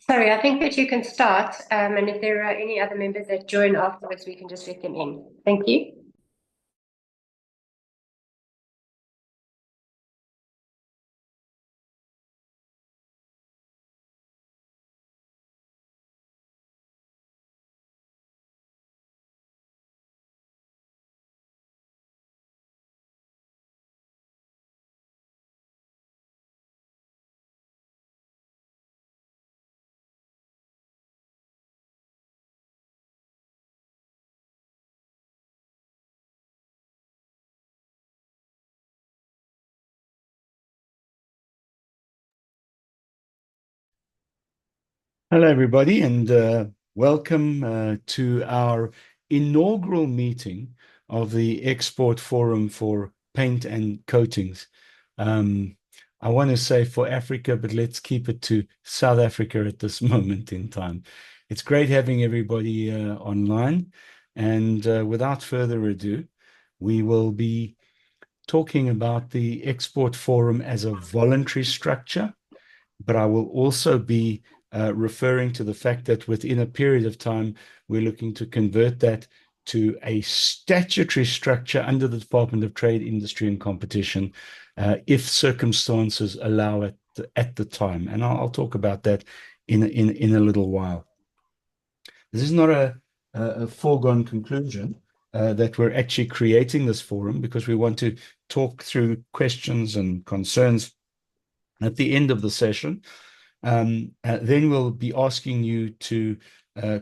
Sorry, I think that you can start, and if there are any other members that join afterwards, we can just let them in. Thank you. Hello, everybody, and welcome to our inaugural meeting of the Export Forum for Paint and Coatings. I want to say for Africa, but let's keep it to South Africa at this moment in time. It's great having everybody online, and without further ado, we will be talking about the Export Forum as a voluntary structure, but I will also be referring to the fact that within a period of time, we're looking to convert that to a statutory structure under the Department of Trade, Industry and Competition, if circumstances allow it at the time. And I'll talk about that in a little while. This is not a foregone conclusion that we're actually creating this forum, because we want to talk through questions and concerns at the end of the session. Then we'll be asking you to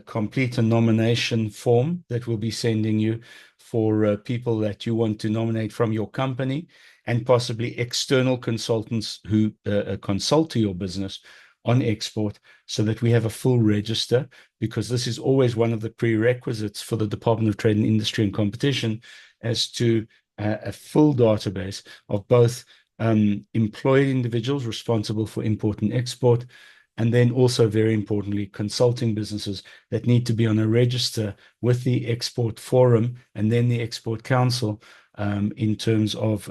complete a nomination form that we'll be sending you for people that you want to nominate from your company, and possibly external consultants who consult to your business on export, so that we have a full register, because this is always one of the prerequisites for the Department of Trade and Industry and Competition, as to a full database of both employed individuals responsible for import and export, and then also, very importantly, consulting businesses that need to be on a register with the Export Forum and then the Export Council in terms of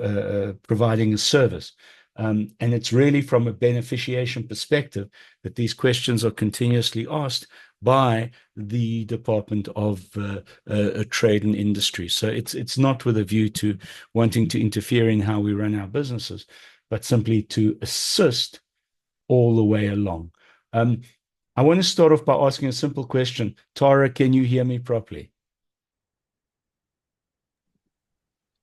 providing a service. And it's really from a beneficiation perspective that these questions are continuously asked by the Department of Trade and Industry. So it's not with a view to wanting to interfere in how we run our businesses, but simply to assist all the way along. I want to start off by asking a simple question. Tara, can you hear me properly?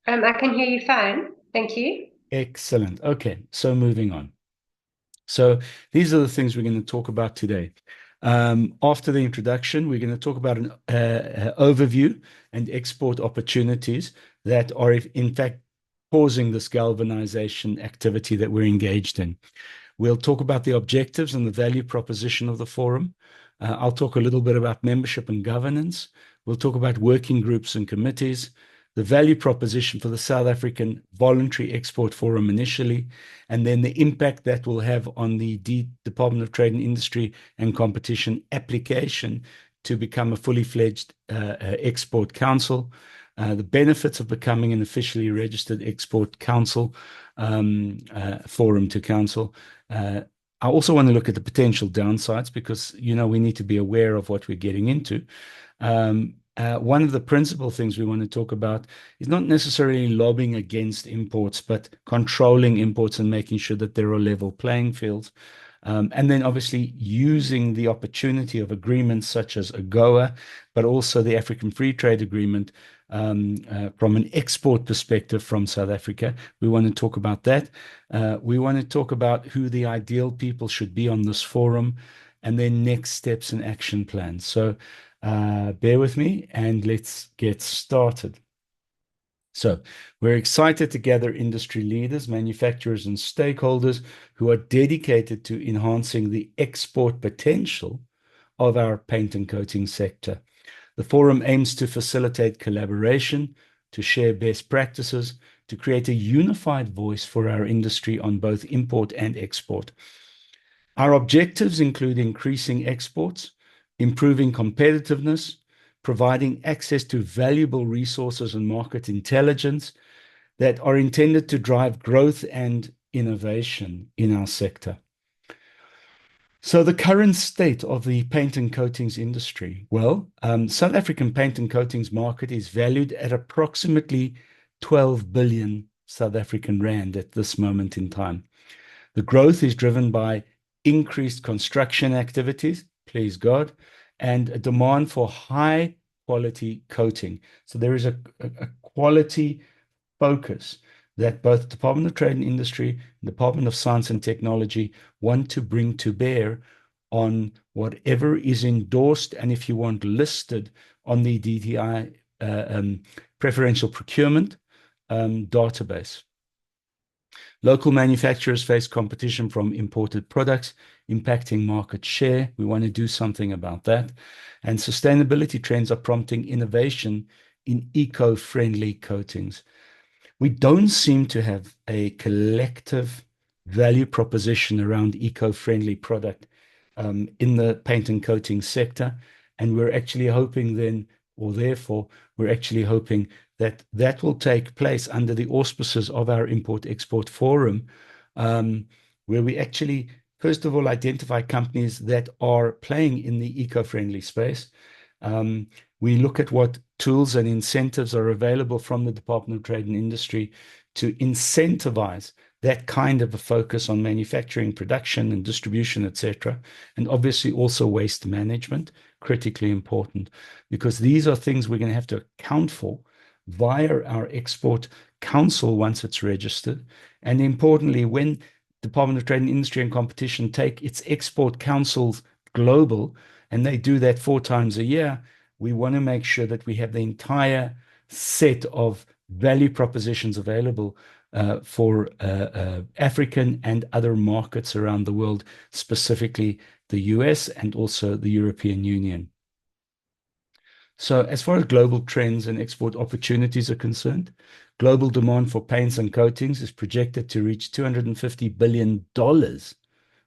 I can hear you fine. Thank you. Excellent. Okay, so moving on. So these are the things we're going to talk about today. After the introduction, we're going to talk about an overview and export opportunities that are, in fact, causing this galvanization activity that we're engaged in. We'll talk about the objectives and the value proposition of the forum. I'll talk a little bit about membership and governance. We'll talk about working groups and committees, the value proposition for the South African Voluntary Export Forum initially, and then the impact that will have on the Department of Trade and Industry and Competition application to become a fully fledged export council, the benefits of becoming an officially registered export council, forum to council. I also want to look at the potential downsides because, we need to be aware of what we're getting into. One of the principal things we want to talk about is not necessarily lobbying against imports, but controlling imports and making sure that there are level playing fields. And then obviously using the opportunity of agreements such as AGOA, but also the African Free Trade Agreement from an export perspective from South Africa. We want to talk about that. We want to talk about who the ideal people should be on this forum and then next steps and action plans. So bear with me and let's get started. So we're excited to gather industry leaders, manufacturers, and stakeholders who are dedicated to enhancing the export potential of our paint and coating sector. The forum aims to facilitate collaboration, to share best practices, to create a unified voice for our industry on both import and export. Our objectives include increasing exports, improving competitiveness, providing access to valuable resources and market intelligence that are intended to drive growth and innovation in our sector. So the current state of the paint and coatings industry, South African paint and coatings market is valued at approximately 12 billion South African rand at this moment in time. The growth is driven by increased construction activities, please God, and a demand for high quality coating. So there is a quality focus that both Department of Trade and Industry and Department of Science and Technology want to bring to bear on whatever is endorsed and, if you want, listed on the DTI preferential procurement database. Local manufacturers face competition from imported products, impacting market share. We want to do something about that. And sustainability trends are prompting innovation in eco-friendly coatings. We don't seem to have a collective value proposition around eco-friendly product in the paint and coating sector. And we're actually hoping then, or therefore, we're actually hoping that that will take place under the auspices of our Import-Export Forum, where we actually, first of all, identify companies that are playing in the eco-friendly space. We look at what tools and incentives are available from the Department of Trade and Industry to incentivize that kind of a focus on manufacturing, production, and distribution, etc. And obviously also waste management, critically important, because these are things we're going to have to account for via our export council once it's registered. And importantly, when Department of Trade and Industry and Competition take its export councils global, and they do that 4 times a year, we want to make sure that we have the entire set of value propositions available for African and other markets around the world, specifically the US and also the European Union. So as far as global trends and export opportunities are concerned, global demand for paints and coatings is projected to reach $250 billion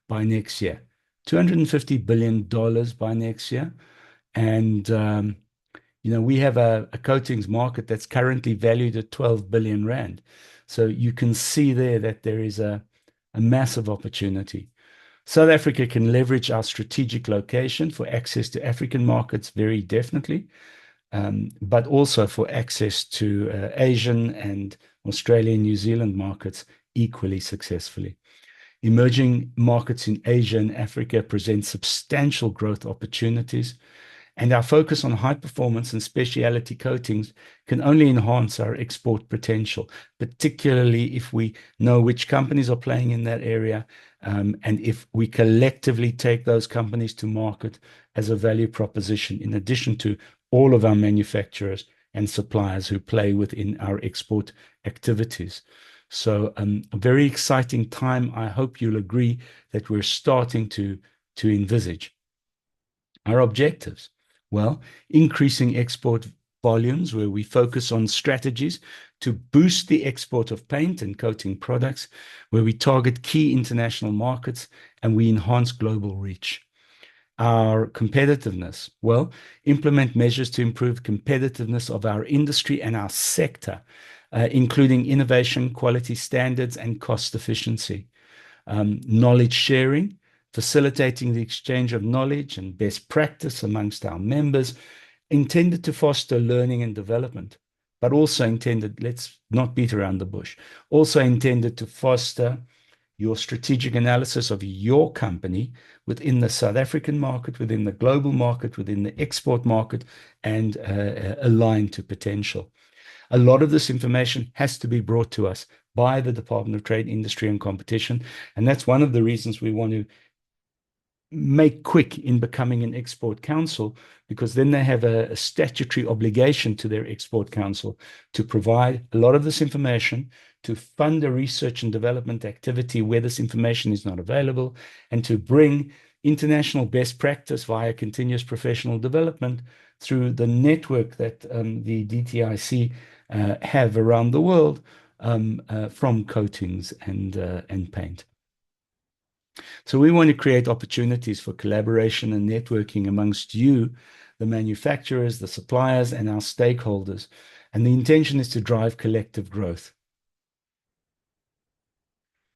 by next year. $250 billion by next year. And, we have a coatings market that's currently valued at 12 billion rand. So you can see there that there is a massive opportunity. South Africa can leverage our strategic location for access to African markets very definitely, but also for access to Asian and Australian, New Zealand markets equally successfully. Emerging markets in Asia and Africa present substantial growth opportunities, and our focus on high performance and specialty coatings can only enhance our export potential, particularly if we know which companies are playing in that area, and if we collectively take those companies to market as a value proposition, in addition to all of our manufacturers and suppliers who play within our export activities. So a very exciting time. I hope you'll agree that we're starting to envisage. Our objectives. Well, increasing export volumes, where we focus on strategies to boost the export of paint and coating products, where we target key international markets and we enhance global reach. Our competitiveness, well, implement measures to improve competitiveness of our industry and our sector, including innovation, quality standards, and cost efficiency. Knowledge sharing, facilitating the exchange of knowledge and best practice amongst our members, intended to foster learning and development, but also intended, let's not beat around the bush, also intended to foster your strategic analysis of your company within the South African market, within the global market, within the export market, and align to potential. A lot of this information has to be brought to us by the Department of Trade, Industry and Competition. And that's one of the reasons we want to make quick in becoming an export council, because then they have a statutory obligation to their export council to provide a lot of this information, to fund a research and development activity where this information is not available, and to bring international best practice via continuous professional development through the network that the DTIC have around the world from coatings and paint. So we want to create opportunities for collaboration and networking amongst you, the manufacturers, the suppliers, and our stakeholders. And the intention is to drive collective growth.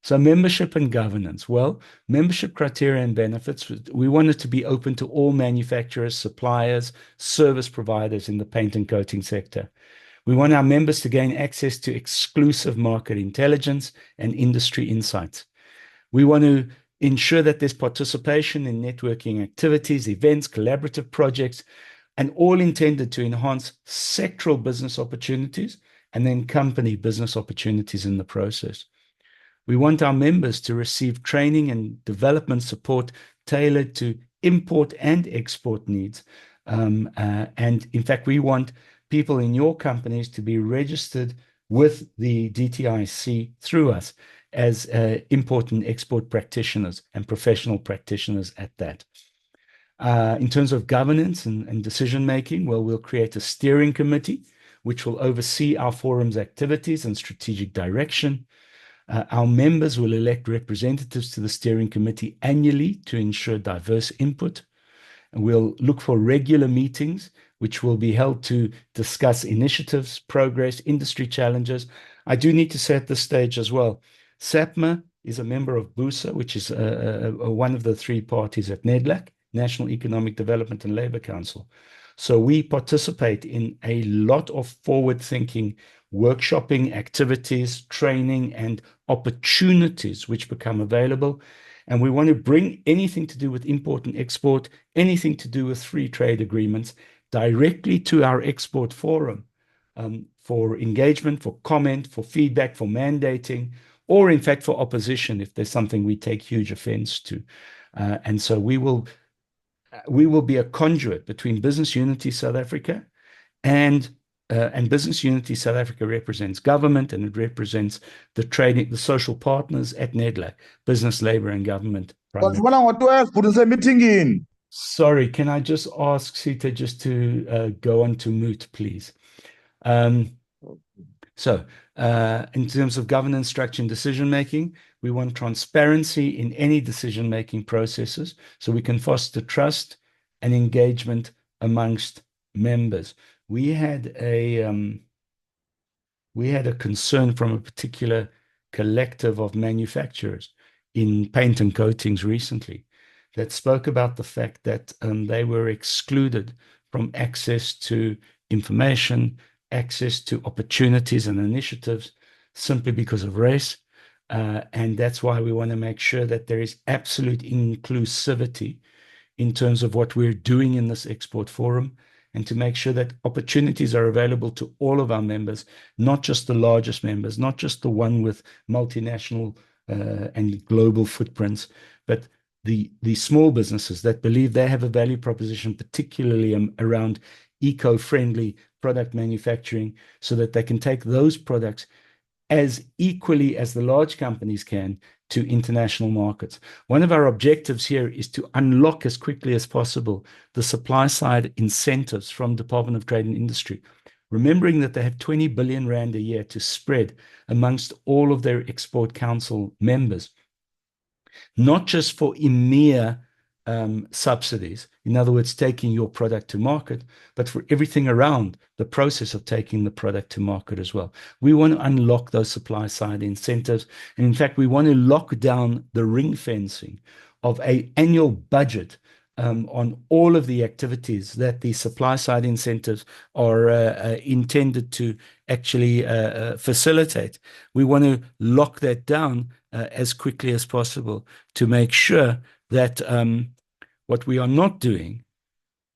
So membership and governance. Well, membership criteria and benefits, we want it to be open to all manufacturers, suppliers, service providers in the paint and coating sector. We want our members to gain access to exclusive market intelligence and industry insights. We want to ensure that there's participation in networking activities, events, collaborative projects, and all intended to enhance sectoral business opportunities and then company business opportunities in the process. We want our members to receive training and development support tailored to import and export needs. And in fact, we want people in your companies to be registered with the DTIC through us as import and export practitioners and professional practitioners at that. In terms of governance and decision making, well, we'll create a steering committee which will oversee our forum's activities and strategic direction. Our members will elect representatives to the steering committee annually to ensure diverse input. And we'll look for regular meetings, which will be held to discuss initiatives, progress, industry challenges. I do need to say at this stage as well, SAPMA is a member of BUSA, which is one of the three parties at NEDLAC, National Economic Development and Labour Council. So we participate in a lot of forward-thinking workshopping activities, training, and opportunities which become available. And we want to bring anything to do with import and export, anything to do with free trade agreements, directly to our export forum for engagement, for comment, for feedback, for mandating, or in fact for opposition if there's something we take huge offense to. And so we will be a conduit between Business Unity South Africa and Business Unity South Africa represents government, and it represents the social partners at NEDLAC, business, labor, and government. Sorry, can I just ask Sita just to go on to mute, please? So in terms of governance, structure, and decision-making, we want transparency in any decision-making processes so we can foster trust and engagement amongst members. We had a concern from a particular collective of manufacturers in paint and coatings recently that spoke about the fact that they were excluded from access to information, access to opportunities and initiatives simply because of race. And that's why we want to make sure that there is absolute inclusivity in terms of what we're doing in this export forum, and to make sure that opportunities are available to all of our members, not just the largest members, not just the one with multinational and global footprints, but the small businesses that believe they have a value proposition, particularly around eco-friendly product manufacturing, so that they can take those products as equally as the large companies can to international markets. One of our objectives here is to unlock as quickly as possible the supply side incentives from Department of Trade and Industry remembering that they have 20 billion rand a year to spread amongst all of their Export Council members, not just for EMEA subsidies, in other words, taking your product to market, but for everything around the process of taking the product to market as well. We want to unlock those supply side incentives. And in fact, we want to lock down the ring fencing of an annual budget on all of the activities that the supply side incentives are intended to actually facilitate. We want to lock that down as quickly as possible to make sure that what we are not doing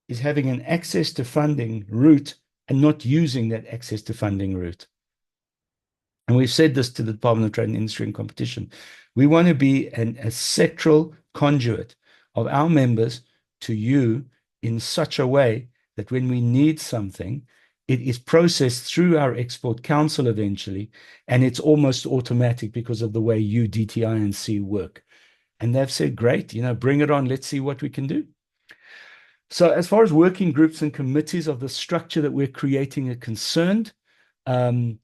is having an access to funding route and not using that access to funding route. And we've said this to the Department of Trade and Industry and Competition. We want to be a sectoral conduit of our members to you in such a way that when we need something, it is processed through our Export Council eventually, and it's almost automatic because of the way you, DTI and C, work. And they've said, great, bring it on. Let's see what we can do. So as far as working groups and committees of the structure that we're creating are concerned, number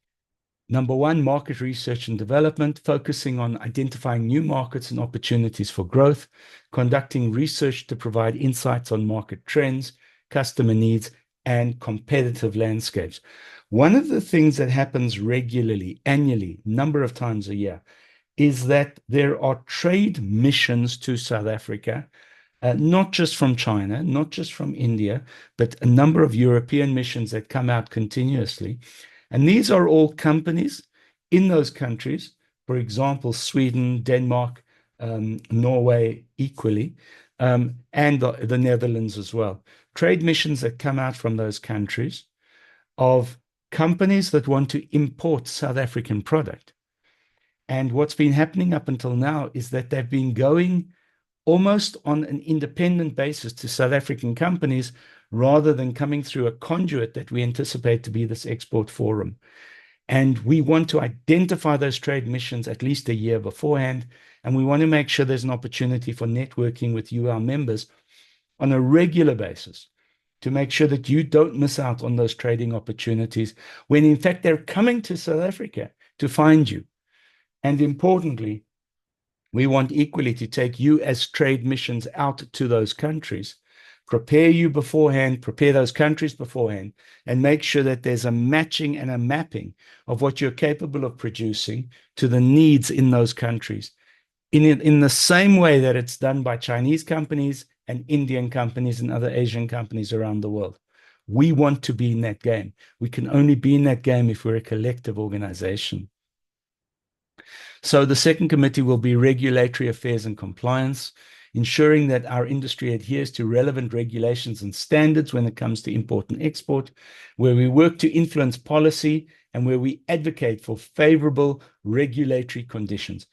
one, market research and development, focusing on identifying new markets and opportunities for growth, conducting research to provide insights on market trends, customer needs, and competitive landscapes. One of the things that happens regularly, annually, number of times a year, is that there are trade missions to South Africa, not just from China, not just from India, but a number of European missions that come out continuously. And these are all companies in those countries, for example, Sweden, Denmark, Norway equally, and the Netherlands as well. Trade missions that come out from those countries of companies that want to import South African product. And what's been happening up until now is that they've been going almost on an independent basis to South African companies rather than coming through a conduit that we anticipate to be this export forum. And we want to identify those trade missions at least a year beforehand. And we want to make sure there's an opportunity for networking with you, our members, on a regular basis to make sure that you don't miss out on those trading opportunities when in fact they're coming to South Africa to find you. And importantly, we want equally to take you as trade missions out to those countries, prepare you beforehand, prepare those countries beforehand, and make sure that there's a matching and a mapping of what you're capable of producing to the needs in those countries. In the same way that it's done by Chinese companies and Indian companies and other Asian companies around the world. We want to be in that game. We can only be in that game if we're a collective organization. So the second committee will be regulatory affairs and compliance, ensuring that our industry adheres to relevant regulations and standards when it comes to import and export, where we work to influence policy and where we advocate for favorable regulatory conditions.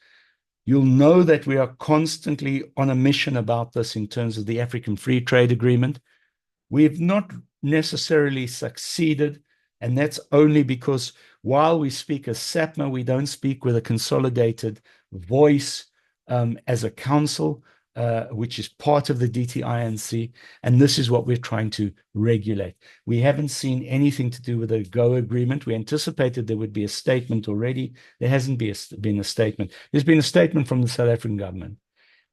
You'll know that we are constantly on a mission about this in terms of the African Free Trade Agreement. We have not necessarily succeeded, and that's only because while we speak as SAPMA, we don't speak with a consolidated voice as a council, which is part of the DTINC, and this is what we're trying to regulate. We haven't seen anything to do with a GO agreement. We anticipated there would be a statement already. There hasn't been a statement. There's been a statement from the South African government.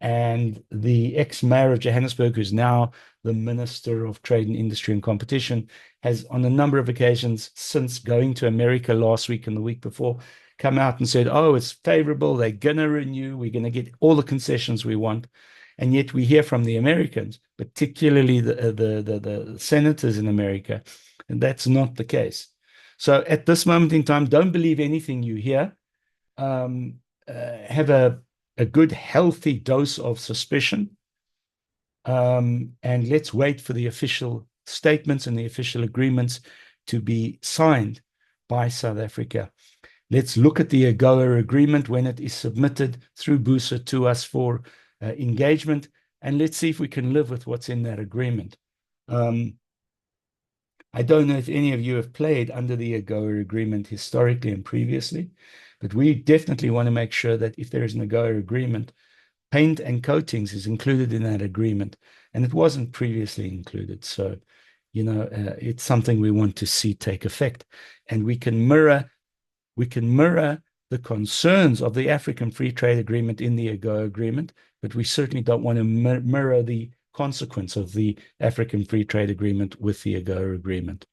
And the ex-mayor of Johannesburg, who's now the Minister of Trade and Industry and Competition, has on a number of occasions since going to America last week and the week before, come out and said, oh, it's favorable, they're going to renew, we're going to get all the concessions we want. And yet we hear from the Americans, particularly the senators in America, and that's not the case. So at this moment in time, don't believe anything you hear. Have a good, healthy dose of suspicion. And let's wait for the official statements and the official agreements to be signed by South Africa. Let's look at the AGOA agreement when it is submitted through BUSA to us for engagement, and let's see if we can live with what's in that agreement. I don't know if any of you have played under the AGOA agreement historically and previously, but we definitely want to make sure that if there is an AGOA agreement, paint and coatings is included in that agreement, and it wasn't previously included. So it's something we want to see take effect. And we can mirror the concerns of the African Free Trade Agreement in the AGOA Agreement, but we certainly don't want to mirror the consequence of the African Free Trade Agreement with the AGOA Agreement.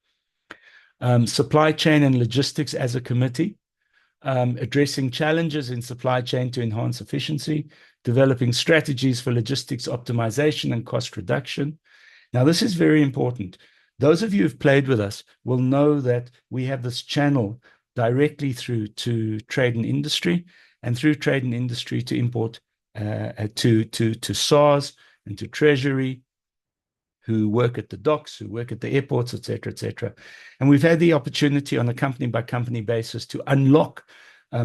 Supply chain and logistics as a committee, addressing challenges in supply chain to enhance efficiency, developing strategies for logistics optimization and cost reduction. Now, this is very important. Those of you who've played with us will know that we have this channel directly through to trade and industry, and through trade and industry to import to SARS and to Treasury, who work at the docks, who work at the airports, et cetera, et cetera. And we've had the opportunity on a company by company basis to unlock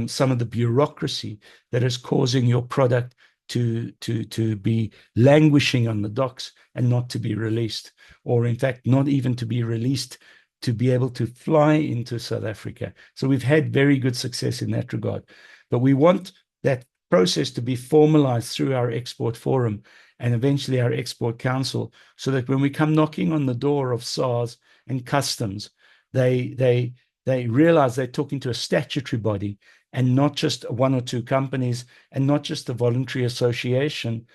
some of the bureaucracy that is causing your product to be languishing on the docks and not to be released, or in fact, not even to be released to be able to fly into South Africa. So we've had very good success in that regard. But we want that process to be formalized through our export forum and eventually our export council, so that when we come knocking on the door of SARS and customs, they realize they're talking to a statutory body and not just one or two companies and not just a voluntary association,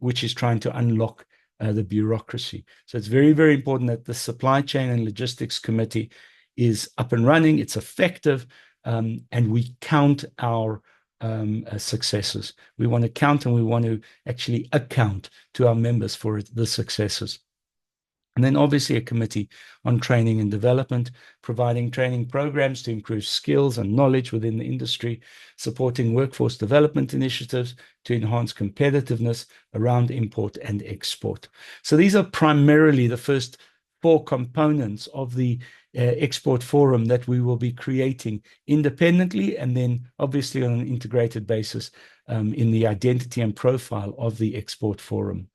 which is trying to unlock the bureaucracy. So it's very, very important that the Supply Chain and Logistics Committee is up and running, it's effective, and we count our successes. We want to count and we want to actually account to our members for the successes. And then obviously a committee on training and development, providing training programs to improve skills and knowledge within the industry, supporting workforce development initiatives to enhance competitiveness around import and export. So these are primarily the first 4 components of the export forum that we will be creating independently, and then obviously on an integrated basis in the identity and profile of the export forum.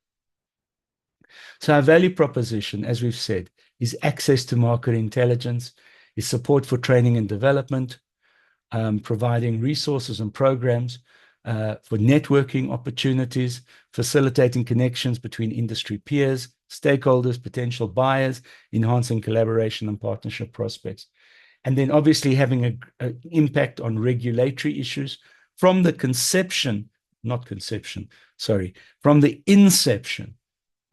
So our value proposition, as we've said, is access to market intelligence, is support for training and development, providing resources and programs for networking opportunities, facilitating connections between industry peers, stakeholders, potential buyers, enhancing collaboration and partnership prospects. And then obviously having an impact on regulatory issues from the from the inception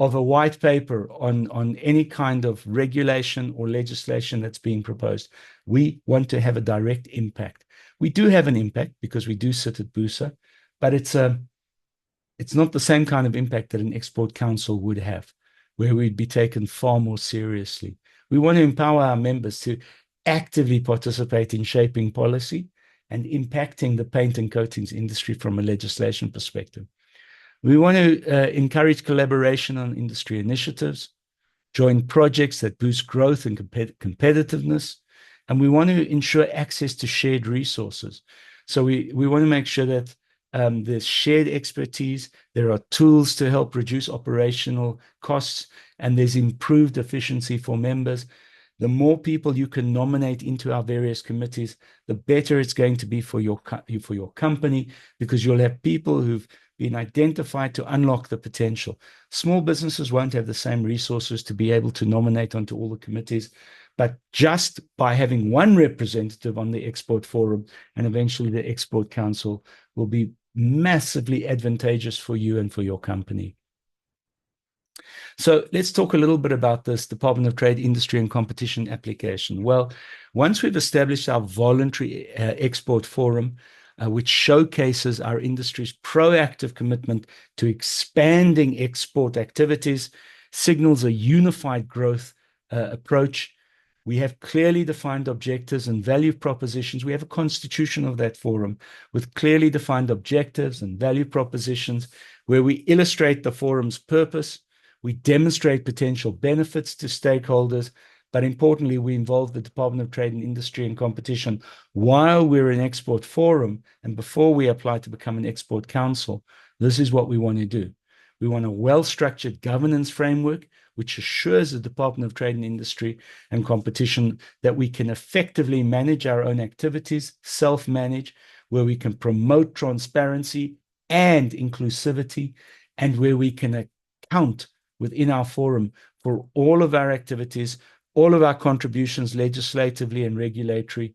of a white paper on any kind of regulation or legislation that's being proposed. We want to have a direct impact. We do have an impact because we do sit at BUSA, but it's not the same kind of impact that an export council would have, where we'd be taken far more seriously. We want to empower our members to actively participate in shaping policy and impacting the paint and coatings industry from a legislation perspective. We want to encourage collaboration on industry initiatives, join projects that boost growth and competitiveness, and we want to ensure access to shared resources. So we want to make sure that there's shared expertise, there are tools to help reduce operational costs, and there's improved efficiency for members. The more people you can nominate into our various committees, the better it's going to be for your company, because you'll have people who've been identified to unlock the potential. Small businesses won't have the same resources to be able to nominate onto all the committees, but just by having one representative on the export forum and eventually the export council will be massively advantageous for you and for your company. So let's talk a little bit about this Department of Trade, Industry and Competition application. Well, once we've established our voluntary export forum, which showcases our industry's proactive commitment to expanding export activities, signals a unified growth approach. We have clearly defined objectives and value propositions. We have a constitution of that forum with clearly defined objectives and value propositions where we illustrate the forum's purpose. We demonstrate potential benefits to stakeholders, but importantly, we involve the Department of Trade and Industry and Competition while we're an export forum and before we apply to become an export council. This is what we want to do. We want a well-structured governance framework which assures the Department of Trade and Industry and Competition that we can effectively manage our own activities, self-manage, where we can promote transparency and inclusivity, and where we can account within our forum for all of our activities, all of our contributions legislatively and regulatory,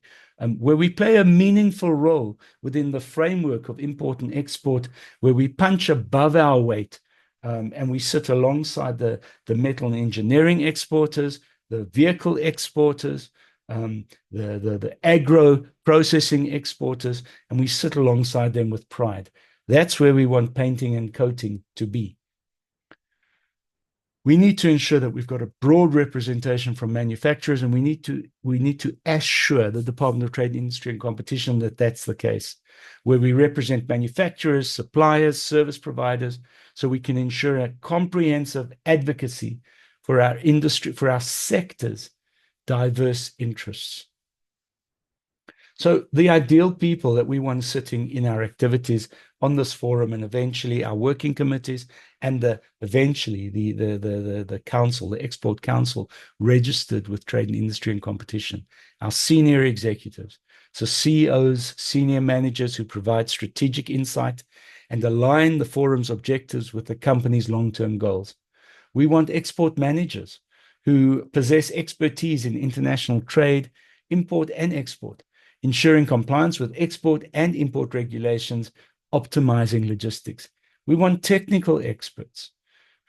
where we play a meaningful role within the framework of import and export, where we punch above our weight, and we sit alongside the metal and engineering exporters, the vehicle exporters, the agro processing exporters, and we sit alongside them with pride. That's where we want painting and coating to be. We need to ensure that we've got a broad representation from manufacturers, and we need to assure the Department of Trade, Industry and Competition that that's the case, where we represent manufacturers, suppliers, service providers, so we can ensure a comprehensive advocacy for our industry, for our sector's diverse interests. So the ideal people that we want sitting in our activities on this forum, and eventually our working committees, and eventually the council, the Export Council, registered with Trade and Industry and Competition, our senior executives, so CEOs, senior managers who provide strategic insight and align the forum's objectives with the company's long-term goals. We want export managers who possess expertise in international trade, import and export, ensuring compliance with export and import regulations, optimizing logistics. We want technical experts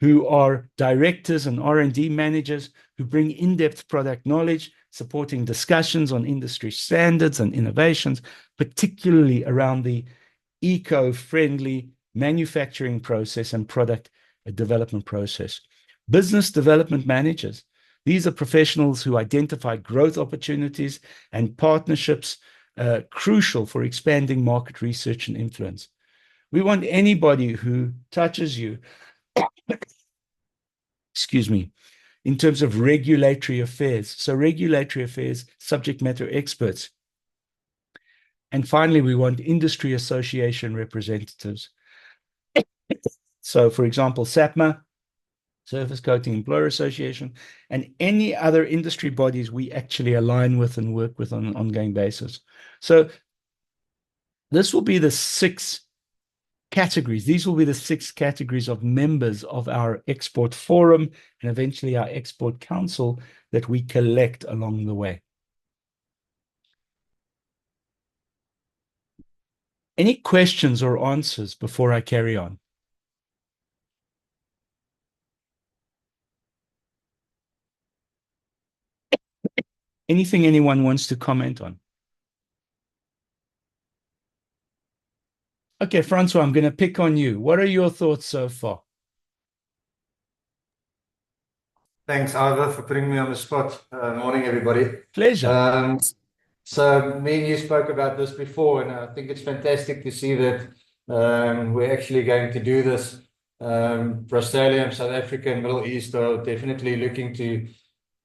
who are directors and R&D managers who bring in-depth product knowledge, supporting discussions on industry standards and innovations, particularly around the eco-friendly manufacturing process and product development process. Business development managers. These are professionals who identify growth opportunities and partnerships crucial for expanding market research and influence. We want anybody who touches you, excuse me, in terms of regulatory affairs. So regulatory affairs, subject matter experts. And finally, we want industry association representatives. So, for example, SAPMA, Surface Coating Employer Association, and any other industry bodies we actually align with and work with on an ongoing basis. So this will be the 6 categories. These will be the 6 categories of members of our export forum and eventually our export council that we collect along the way. Any questions or answers before I carry on? Anything anyone wants to comment on? Okay, Francois, I'm going to pick on you. What are your thoughts so far? Thanks, Ivor, for putting me on the spot. Morning, everybody. Pleasure. So me and you spoke about this before, and I think it's fantastic to see that we're actually going to do this. For Australia, South Africa, and Middle East are definitely looking to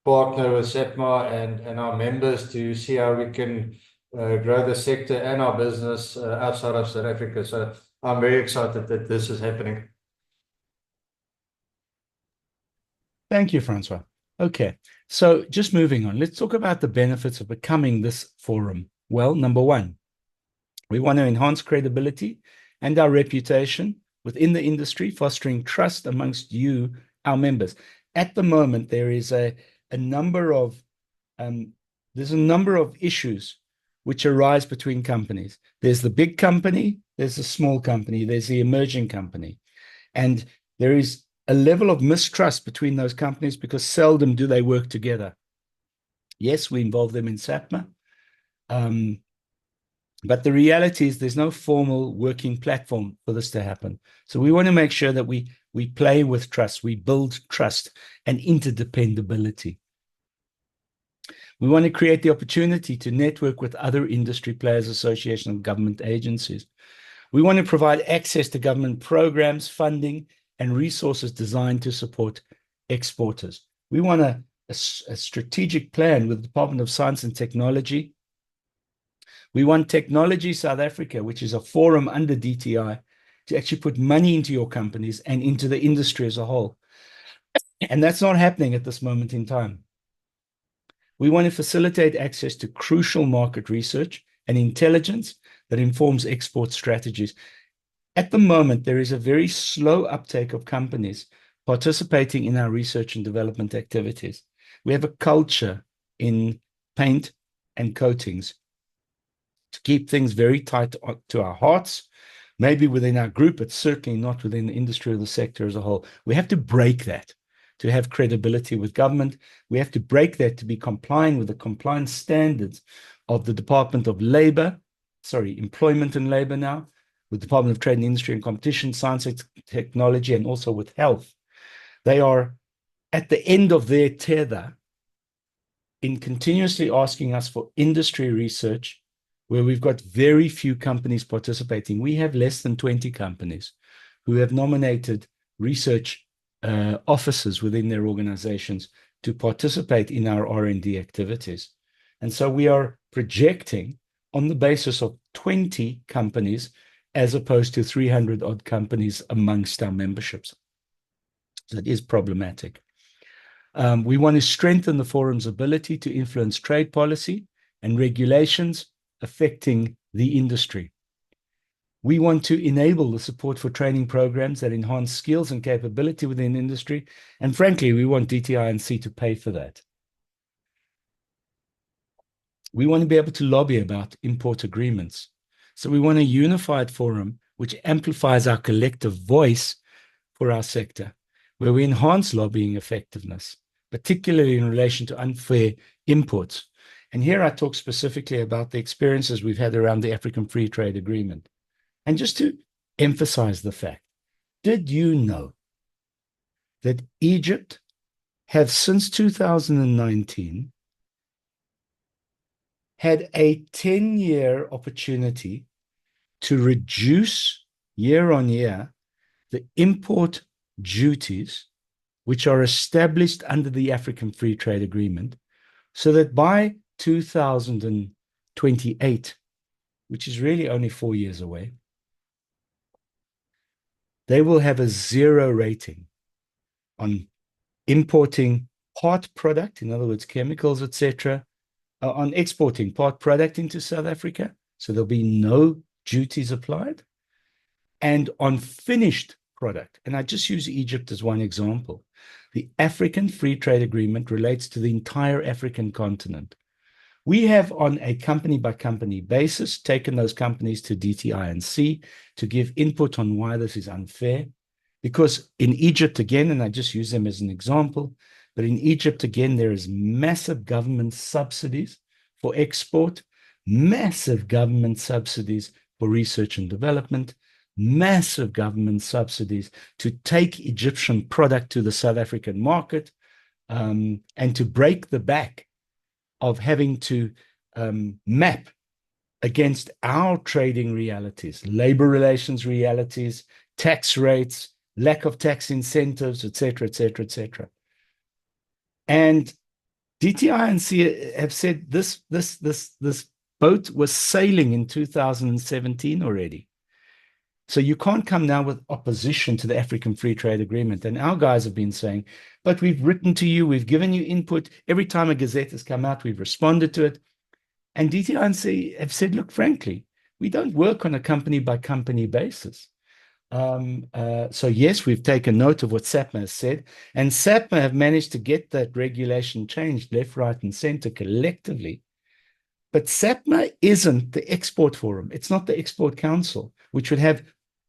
partner with SAPMA and our members to see how we can grow the sector and our business outside of South Africa. So I'm very excited that this is happening. Thank you, Francois. Okay, so just moving on, let's talk about the benefits of becoming this forum. Well, number 1, we want to enhance credibility and our reputation within the industry, fostering trust amongst you, our members. At the moment, there is a number of issues which arise between companies. There's the big company, there's the small company, there's the emerging company, and there is a level of mistrust between those companies because seldom do they work together. Yes, we involve them in SAPMA, but the reality is there's no formal working platform for this to happen. So we want to make sure that we play with trust, we build trust and interdependability. We want to create the opportunity to network with other industry players, associations, and government agencies. We want to provide access to government programs, funding, and resources designed to support exporters. We want a strategic plan with the Department of Science and Technology. We want Technology South Africa, which is a forum under DTI, to actually put money into your companies and into the industry as a whole. And that's not happening at this moment in time. We want to facilitate access to crucial market research and intelligence that informs export strategies. At the moment, there is a very slow uptake of companies participating in our research and development activities. We have a culture in paint and coatings to keep things very tight to our hearts, maybe within our group, but certainly not within the industry or the sector as a whole. We have to break that to have credibility with government. We have to break that to be complying with the compliance standards of the Department of Labor, Employment and Labor now, with the Department of Trade and Industry and Competition, Science and Technology, and also with Health. They are at the end of their tether in continuously asking us for industry research where we've got very few companies participating. We have less than 20 companies who have nominated research officers within their organizations to participate in our R&D activities. And so we are projecting on the basis of 20 companies as opposed to 300 odd companies amongst our memberships. So it is problematic. We want to strengthen the forum's ability to influence trade policy and regulations affecting the industry. We want to enable the support for training programs that enhance skills and capability within industry. And frankly, we want DTI&C to pay for that. We want to be able to lobby about import agreements. So we want a unified forum which amplifies our collective voice for our sector, where we enhance lobbying effectiveness, particularly in relation to unfair imports. And here I talk specifically about the experiences we've had around the African Free Trade Agreement. And just to emphasize the fact, did you know that Egypt have since 2019 had a 10-year opportunity to reduce year on year the import duties which are established under the African Free Trade Agreement, so that by 2028, which is really only 4 years away, they will have a 0 rating on importing part product, in other words, chemicals, etc., on exporting part product into South Africa. So there'll be no duties applied. And on finished product, and I just use Egypt as one example, the African Free Trade Agreement relates to the entire African continent. We have, on a company-by-company basis, taken those companies to DTI&C to give input on why this is unfair. Because in Egypt, again, and I just use them as an example, but in Egypt, again, there is massive government subsidies for export, massive government subsidies for research and development, massive government subsidies to take Egyptian product to the South African market, and to break the back of having to map against our trading realities, labor relations realities, tax rates, lack of tax incentives, etc., etc., etc. And DTI&C have said this boat was sailing in 2017 already. So you can't come now with opposition to the African Free Trade Agreement. And our guys have been saying, but we've written to you, we've given you input. Every time a gazette has come out, we've responded to it. And DTI&C have said, look, frankly, we don't work on a company-by-company basis. So yes, we've taken note of what SAPMA has said. And SAPMA have managed to get that regulation changed left, right, and center collectively. But SAPMA isn't the export forum. It's not the Export Council, which would have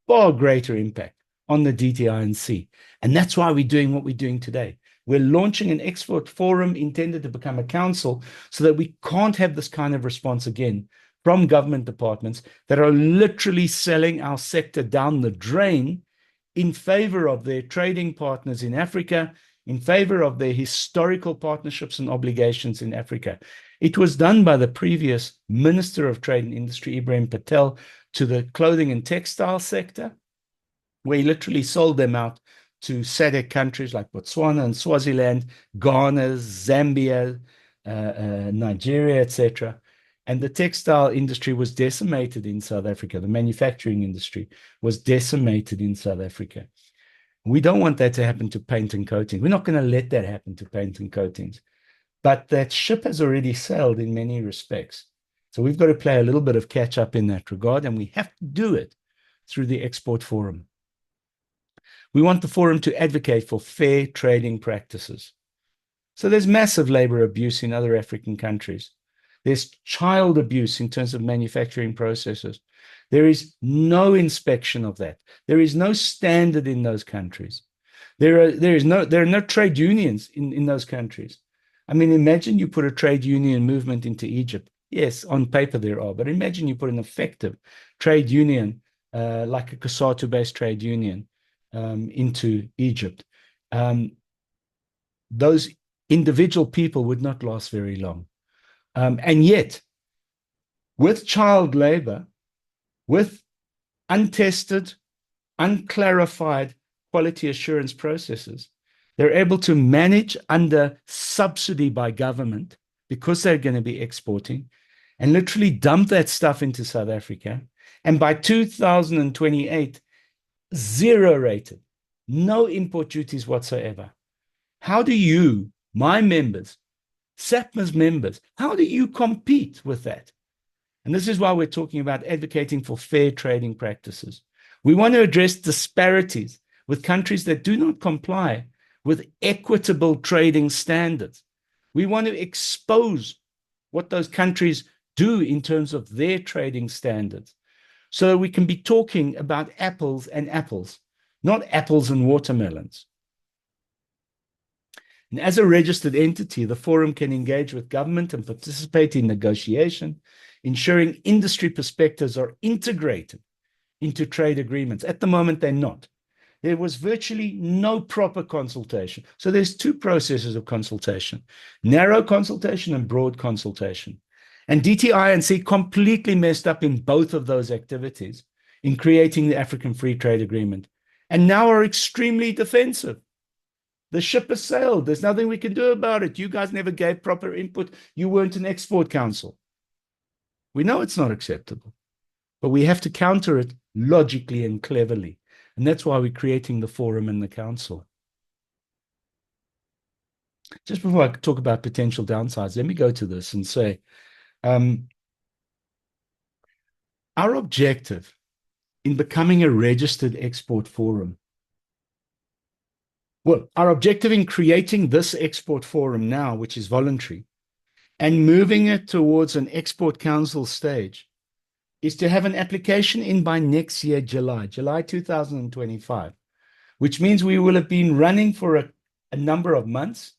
far greater impact on the DTI&C. And that's why we're doing what we're doing today. We're launching an export forum intended to become a council so that we can't have this kind of response again from government departments that are literally selling our sector down the drain in favor of their trading partners in Africa, in favor of their historical partnerships and obligations in Africa. It was done by the previous Minister of Trade and Industry, Ibrahim Patel, to the clothing and textile sector, where he literally sold them out to SADC countries like Botswana and Swaziland, Ghana, Zambia, Nigeria, etc. And the textile industry was decimated in South Africa. The manufacturing industry was decimated in South Africa. We don't want that to happen to paint and coatings. We're not going to let that happen to paint and coatings. But that ship has already sailed in many respects. So we've got to play a little bit of catch up in that regard, and we have to do it through the Export Forum. We want the forum to advocate for fair trading practices. So there's massive labor abuse in other African countries. There's child abuse in terms of manufacturing processes. There is no inspection of that. There is no standard in those countries. There are no trade unions in those countries. I mean, imagine you put a trade union movement into Egypt. Yes, on paper there are, but imagine you put an effective trade union, like a COSATU-based trade union, into Egypt. Those individual people would not last very long. And yet, with child labor, with untested, unclarified quality assurance processes, they're able to manage under subsidy by government because they're going to be exporting and literally dump that stuff into South Africa. And by 2028, zero rated, no import duties whatsoever. How do you, my members, SAPMA's members, how do you compete with that? And this is why we're talking about advocating for fair trading practices. We want to address disparities with countries that do not comply with equitable trading standards. We want to expose what those countries do in terms of their trading standards, so we can be talking about apples and apples, not apples and watermelons. And as a registered entity, the forum can engage with government and participate in negotiation, ensuring industry perspectives are integrated into trade agreements. At the moment, they're not. There was virtually no proper consultation. So there's two processes of consultation: narrow consultation and broad consultation. And DTI&C completely messed up in both of those activities in creating the African Free Trade Agreement, and now are extremely defensive. The ship has sailed. There's nothing we can do about it. You guys never gave proper input. You weren't an export council. We know it's not acceptable, but we have to counter it logically and cleverly. And that's why we're creating the forum and the council. Just before I talk about potential downsides, let me go to this and say, our objective in becoming a registered export forum, well, our objective in creating this export forum now, which is voluntary, and moving it towards an export council stage, is to have an application in by next year, July 2025, which means we will have been running for a number of months.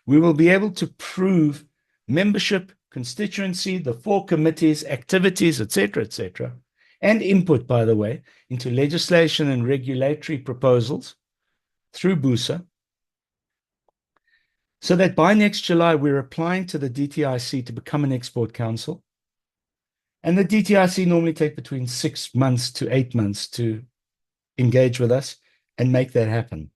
We will be able to prove membership, constituency, the 4 committees, activities, etc., and input, by the way, into legislation and regulatory proposals through BUSA, so that by next July, we're applying to the DTIC to become an export council. And the DTIC normally take between 6 months to 8 months to engage with us and make that happen.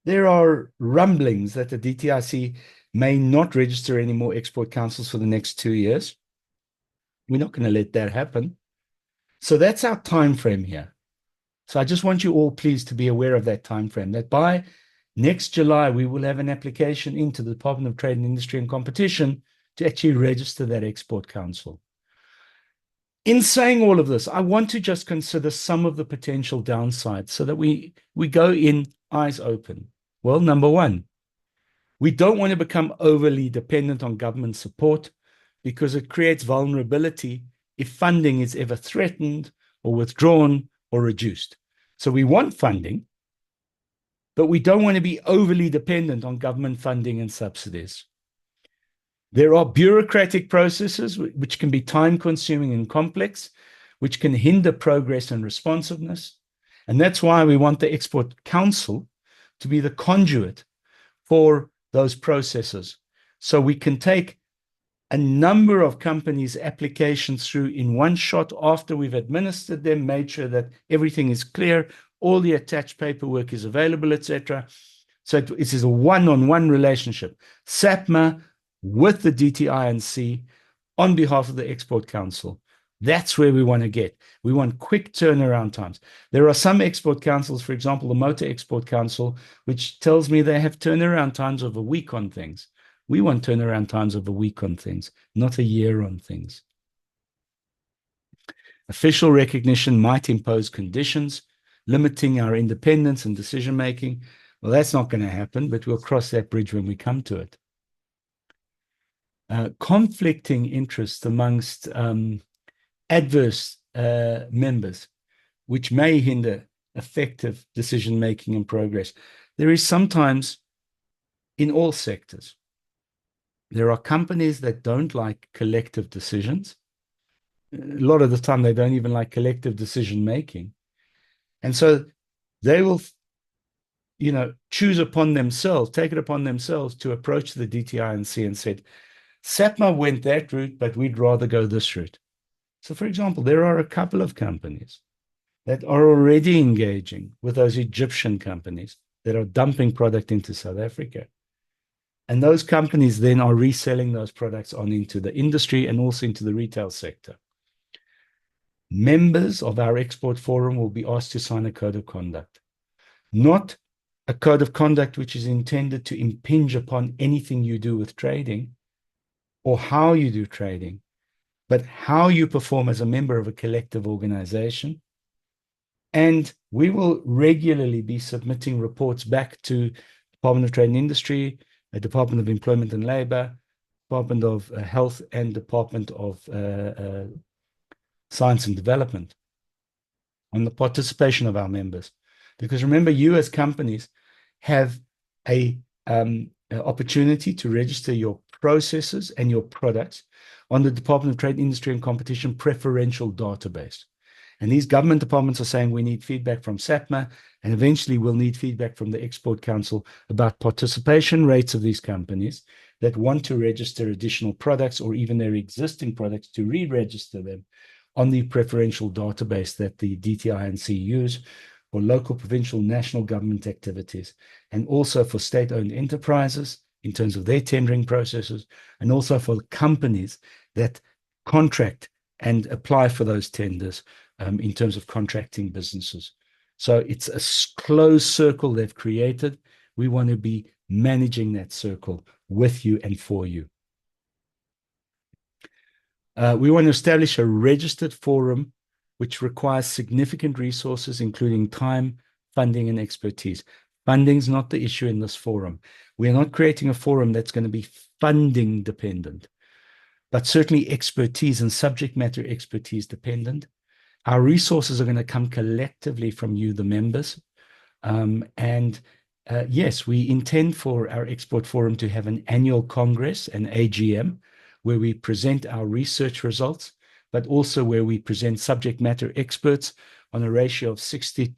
There are rumblings that the DTIC may not register any more export councils for the next 2 years. We're not going to let that happen. So that's our time frame here. So I just want you all, please, to be aware of that time frame, that by next July, we will have an application into the Department of Trade and Industry and Competition to actually register that export council. In saying all of this, I want to just consider some of the potential downsides so that we go in eyes open. Well, number one, we don't want to become overly dependent on government support, because it creates vulnerability if funding is ever threatened or withdrawn or reduced. So we want funding, but we don't want to be overly dependent on government funding and subsidies. There are bureaucratic processes which can be time-consuming and complex, which can hinder progress and responsiveness. And that's why we want the Export Council to be the conduit for those processes. So we can take a number of companies' applications through in one shot after we've administered them, made sure that everything is clear, all the attached paperwork is available, etc. So it is a one-on-one relationship. SAPMA with the DTI&C on behalf of the Export Council. That's where we want to get. We want quick turnaround times. There are some export councils, for example, the Motor Export Council, which tells me they have turnaround times of a week on things. We want turnaround times of a week on things, not a year on things. Official recognition might impose conditions limiting our independence and decision making. Well, that's not going to happen, but we'll cross that bridge when we come to it. Conflicting interests amongst adverse members, which may hinder effective decision making and progress. There is sometimes in all sectors. There are companies that don't like collective decisions. A lot of the time, they don't even like collective decision making. And so they will, choose upon themselves, take it upon themselves to approach the DTI&C and said, SAPMA went that route, but we'd rather go this route. So, for example, there are a couple of companies that are already engaging with those Egyptian companies that are dumping product into South Africa. And those companies then are reselling those products on into the industry and also into the retail sector. Members of our export forum will be asked to sign a code of conduct, not a code of conduct which is intended to impinge upon anything you do with trading or how you do trading, but how you perform as a member of a collective organization. And we will regularly be submitting reports back to Department of Trade and Industry, the Department of Employment and Labor, Department of Health, and Department of Science and Development on the participation of our members. Because remember, you as companies have an opportunity to register your processes and your products on the Department of Trade, Industry and Competition preferential database. And these government departments are saying we need feedback from SAPMA, and eventually we'll need feedback from the Export Council about participation rates of these companies that want to register additional products or even their existing products to re-register them on the preferential database that the DTI&C use for local, provincial, national government activities, and also for state-owned enterprises in terms of their tendering processes, and also for companies that contract and apply for those tenders in terms of contracting businesses. So it's a closed circle they've created. We want to be managing that circle with you and for you. We want to establish a registered forum which requires significant resources, including time, funding, and expertise. Funding is not the issue in this forum. We are not creating a forum that's going to be funding dependent, but certainly expertise and subject matter expertise dependent. Our resources are going to come collectively from you, the members. Yes, we intend for our export forum to have an annual congress, an AGM, where we present our research results, but also where we present subject matter experts on a ratio of 60%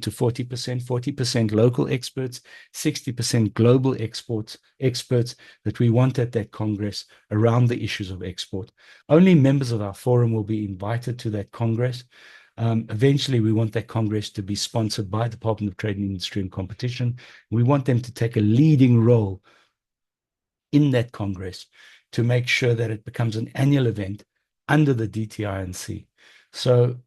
to 40%, 40% local experts, 60% global experts that we want at that Congress around the issues of export. Only members of our forum will be invited to that Congress. Eventually, we want that Congress to be sponsored by the Department of Trade and Industry and Competition. We want them to take a leading role in that Congress to make sure that it becomes an annual event under the DTI&C. So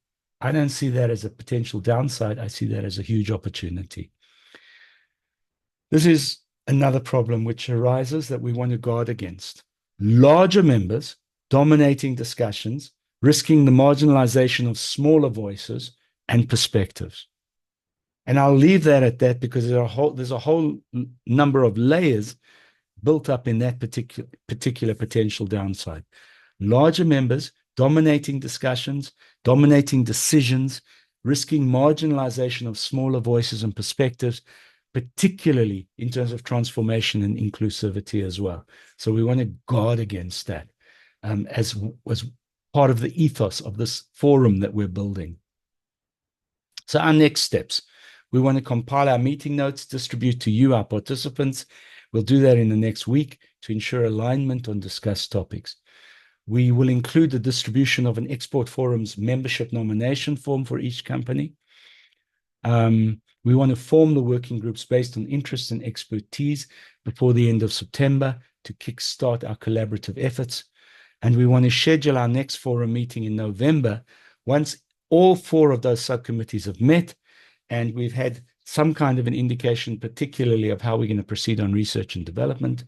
I don't see that as a potential downside. I see that as a huge opportunity. This is another problem which arises that we want to guard against. Larger members dominating discussions, risking the marginalization of smaller voices and perspectives. And I'll leave that at that because there's a whole number of layers built up in that particular potential downside. Larger members dominating discussions, dominating decisions, risking marginalization of smaller voices and perspectives, particularly in terms of transformation and inclusivity as well. So we want to guard against that as part of the ethos of this forum that we're building. So our next steps, we want to compile our meeting notes, distribute to you, our participants. We'll do that in the next week to ensure alignment on discussed topics. We will include the distribution of an Export Forum's membership nomination form for each company. We want to form the working groups based on interest and expertise before the end of September to kickstart our collaborative efforts. And we want to schedule our next forum meeting in November once all 4 of those subcommittees have met and we've had some kind of an indication, particularly of how we're going to proceed on research and development.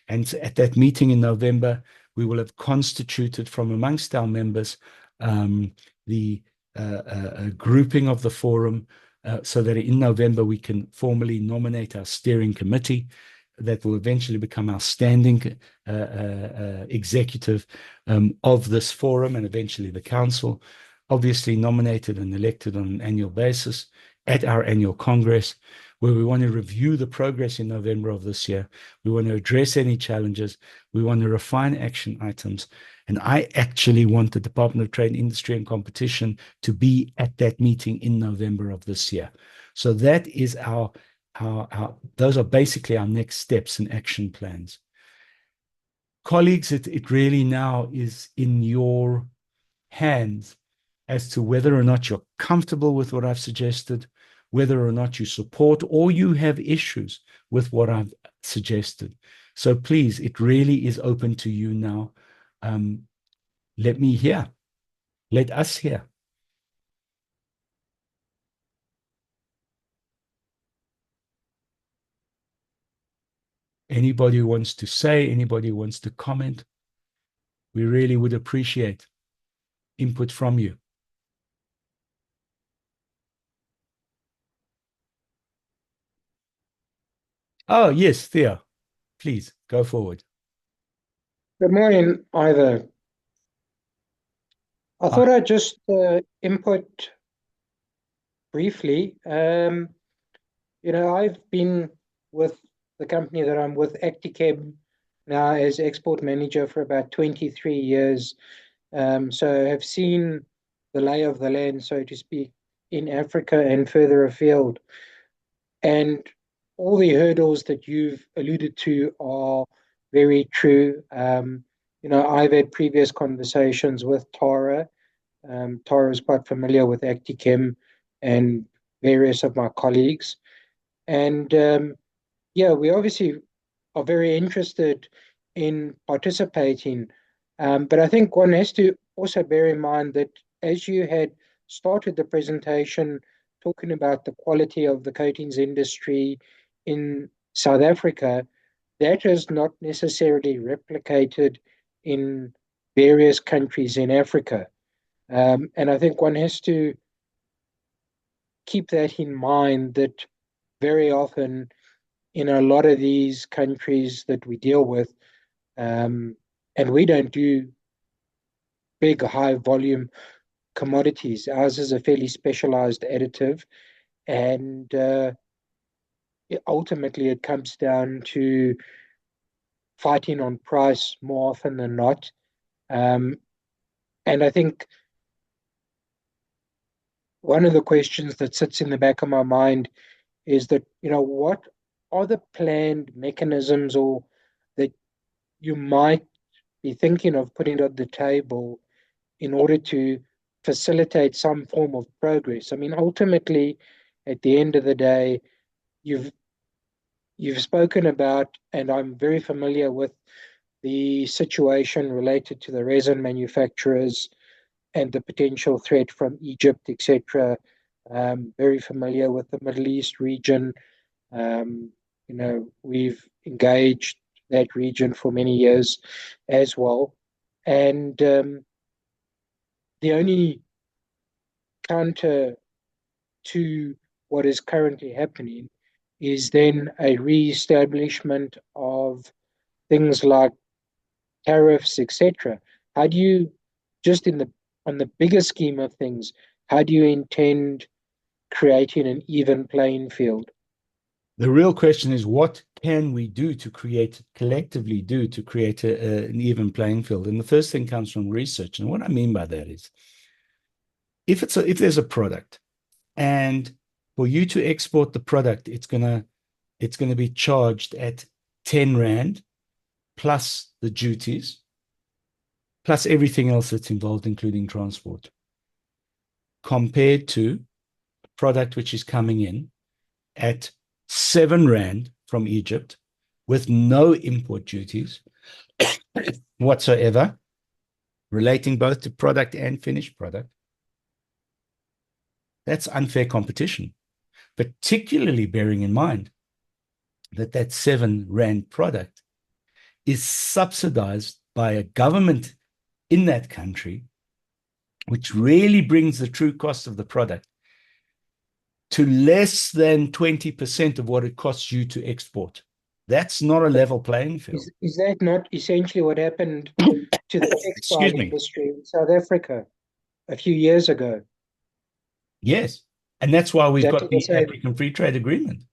And at that meeting in November, we will have constituted from amongst our members the grouping of the forum, so that in November we can formally nominate our steering committee that will eventually become our standing executive of this forum, and eventually the council, obviously nominated and elected on an annual basis at our annual Congress, where we want to review the progress in November of this year. We want to address any challenges. We want to refine action items. And I actually want the Department of Trade, Industry and Competition to be at that meeting in November of this year. So that is those are basically our next steps and action plans. Colleagues, it really now is in your hands as to whether or not you're comfortable with what I've suggested, whether or not you support or you have issues with what I've suggested. So please, it really is open to you now. Let me hear. Let us hear. Anybody who wants to say, anybody who wants to comment, we really would appreciate input from you. Oh, yes, Thea, please go forward. Good morning, Ivor. I thought I'd just input briefly. I've been with the company that I'm with, Actichem, now as export manager for about 23 years. So have seen the lay of the land, so to speak, in Africa and further afield. And all the hurdles that you've alluded to are very true. I've had previous conversations with Tara. Tara is quite familiar with Actichem and various of my colleagues. And we obviously are very interested in participating. But I think one has to also bear in mind that as you had started the presentation talking about the quality of the coatings industry in South Africa, that is not necessarily replicated in various countries in Africa. And I think one has to keep that in mind, that very often in a lot of these countries that we deal with, and we don't do big, high volume commodities. Ours is a fairly specialized additive, and ultimately it comes down to fighting on price more often than not. And I think one of the questions that sits in the back of my mind is that, what are the planned mechanisms or that you might be thinking of putting on the table in order to facilitate some form of progress? I mean, ultimately, at the end of the day, you've spoken about, and I'm very familiar with the situation related to the resin manufacturers and the potential threat from Egypt, etc. Very familiar with the Middle East region. We've engaged that region for many years as well. And the only counter to what is currently happening is then a re-establishment of things like tariffs, etc. How do you, just on the bigger scheme of things, how do you intend creating an even playing field? The real question is, what can we do to collectively do to create an even playing field? And the first thing comes from research. And what I mean by that is, if there's a product, and for you to export the product, it's gonna be charged at 10 Rand plus the duties, plus everything else that's involved, including transport, compared to a product which is coming in at 7 Rand from Egypt with no import duties whatsoever, relating both to product and finished product. That's unfair competition, particularly bearing in mind that 7 Rand product is subsidized by a government in that country, which really brings the true cost of the product to less than 20% of what it costs you to export. That's not a level playing field. Is that not essentially what happened to the textile Excuse me. industry in South Africa a few years ago? Yes. And that's why we've got Exactly the the same. African Free Trade Agreement.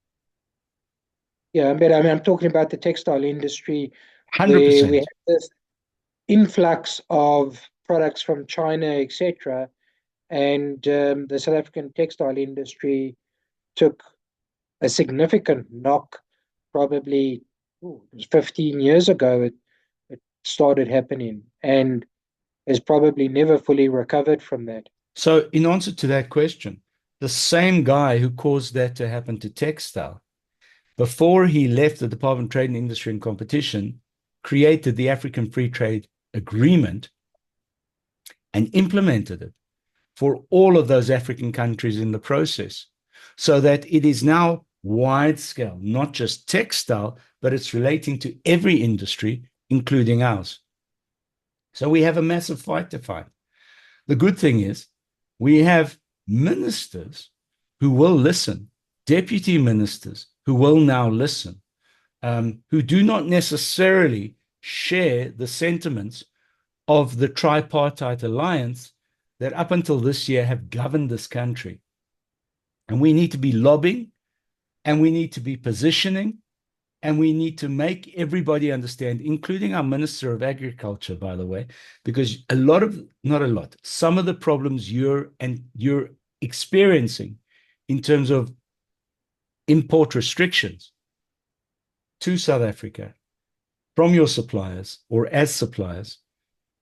Yeah, but I mean, I'm talking about the textile industry where we 100%. have this influx of products from China, etc., and the South African textile industry took a significant knock, probably it was 15 years ago. It started happening and has probably never fully recovered from that. So in answer to that question, the same guy who caused that to happen to textile, before he left the Department of Trade and Industry and Competition, created the African Free Trade Agreement and implemented it for all of those African countries in the process, so that it is now wide scale, not just textile, but it's relating to every industry, including ours. So we have a massive fight to fight. The good thing is we have ministers who will listen, deputy ministers who will now listen, who do not necessarily share the sentiments of the tripartite alliance that up until this year have governed this country. And we need to be lobbying, and we need to be positioning, and we need to make everybody understand, including our Minister of Agriculture, by the way, because some of the problems you're experiencing in terms of import restrictions to South Africa from your suppliers or as suppliers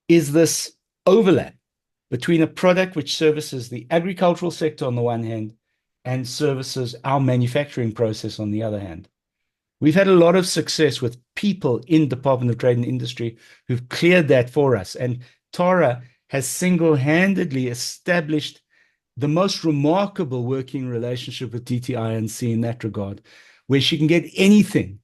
is this overlap between a product which services the agricultural sector on the one hand and services our manufacturing process on the other hand. We've had a lot of success with people in Department of Trade and Industry who've cleared that for us. And Tara has single-handedly established the most remarkable working relationship with DTI&C in that regard, where she can get anything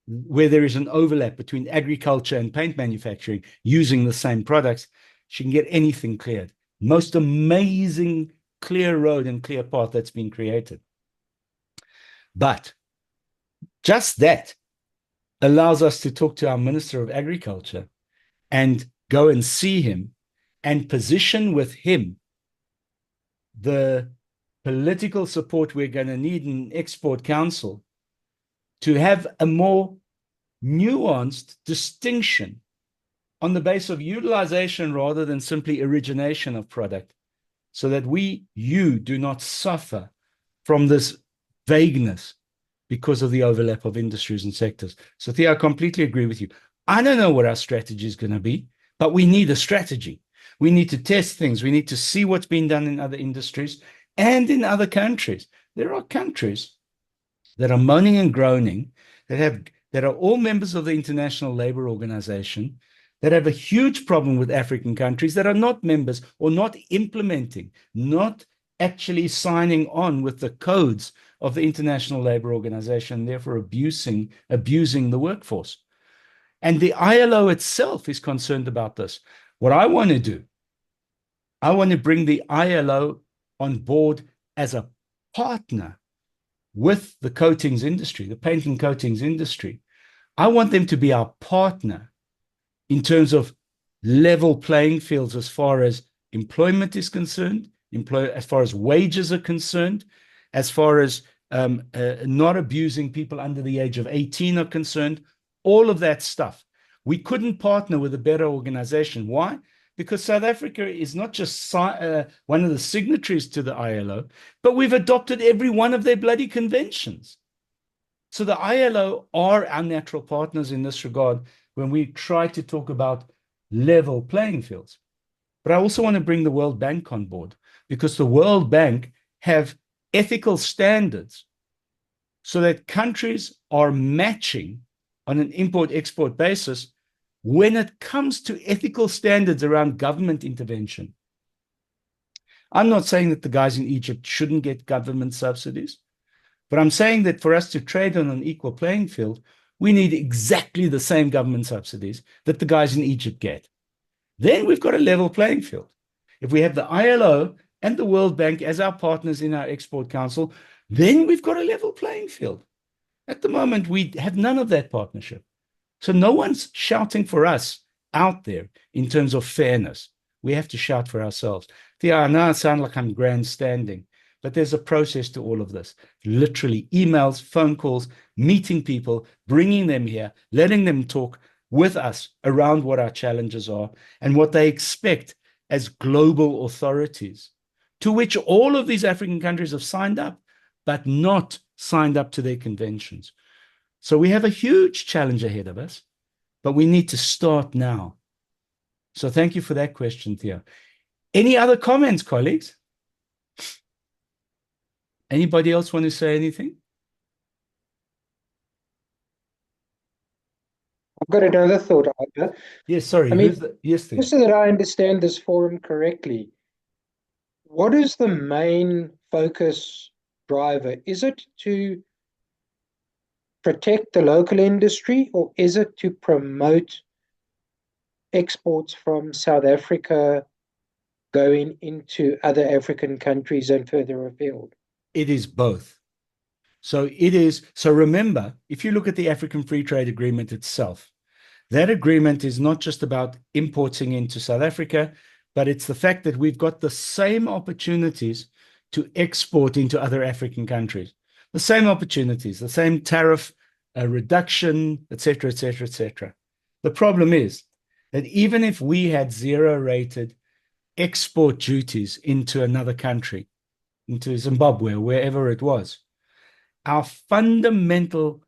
where there is an overlap between agriculture and paint manufacturing using the same products. She can get anything cleared. Most amazing clear road and clear path that's been created. But just that allows us to talk to our Minister of Agriculture and go and see him and position with him the political support we're going to need in Export Council to have a more nuanced distinction on the basis of utilization rather than simply origination of product, so that you do not suffer from this vagueness because of the overlap of industries and sectors. So Thea, I completely agree with you. I don't know what our strategy is going to be, but we need a strategy. We need to test things. We need to see what's been done in other industries and in other countries. There are countries that are moaning and groaning, that are all members of the International Labour Organization, that have a huge problem with African countries that are not members or not implementing, not actually signing on with the codes of the International Labour Organization, therefore abusing the workforce. And the ILO itself is concerned about this. What I want to do, I want to bring the ILO on board as a partner with the coatings industry, the paint and coatings industry. I want them to be our partner in terms of level playing fields as far as employment is concerned, as far as wages are concerned, as far as not abusing people under the age of 18 are concerned, all of that stuff. We couldn't partner with a better organization. Why? Because South Africa is not just one of the signatories to the ILO, but we've adopted every one of their bloody conventions. So the ILO are our natural partners in this regard when we try to talk about level playing fields. But I also want to bring the World Bank on board, because the World Bank have ethical standards so that countries are matching on an import-export basis when it comes to ethical standards around government intervention. I'm not saying that the guys in Egypt shouldn't get government subsidies, but I'm saying that for us to trade on an equal playing field, we need exactly the same government subsidies that the guys in Egypt get. Then we've got a level playing field. If we have the ILO and the World Bank as our partners in our Export Council, then we've got a level playing field. At the moment, we have none of that partnership. So no one's shouting for us out there in terms of fairness. We have to shout for ourselves. I know I sound like I'm grandstanding, but there's a process to all of this. Literally emails, phone calls, meeting people, bringing them here, letting them talk with us around what our challenges are and what they expect as global authorities, to which all of these African countries have signed up, but not signed up to their conventions. So we have a huge challenge ahead of us, but we need to start now. So thank you for that question, Thea. Any other comments, colleagues? Anybody else want to say anything? I've got another thought, Arthur. Yes, sorry. I mean, yes, Thea. just so that I understand this forum correctly, what is the main focus driver? Is it to protect the local industry, or is it to promote exports from South Africa going into other African countries and further afield? It is both. So remember, if you look at the African Free Trade Agreement itself, that agreement is not just about importing into South Africa, but it's the fact that we've got the same opportunities to export into other African countries, the same opportunities, the same tariff reduction, etc., etc., etc. The problem is that even if we had zero-rated export duties into another country, into Zimbabwe, or wherever it was, our fundamental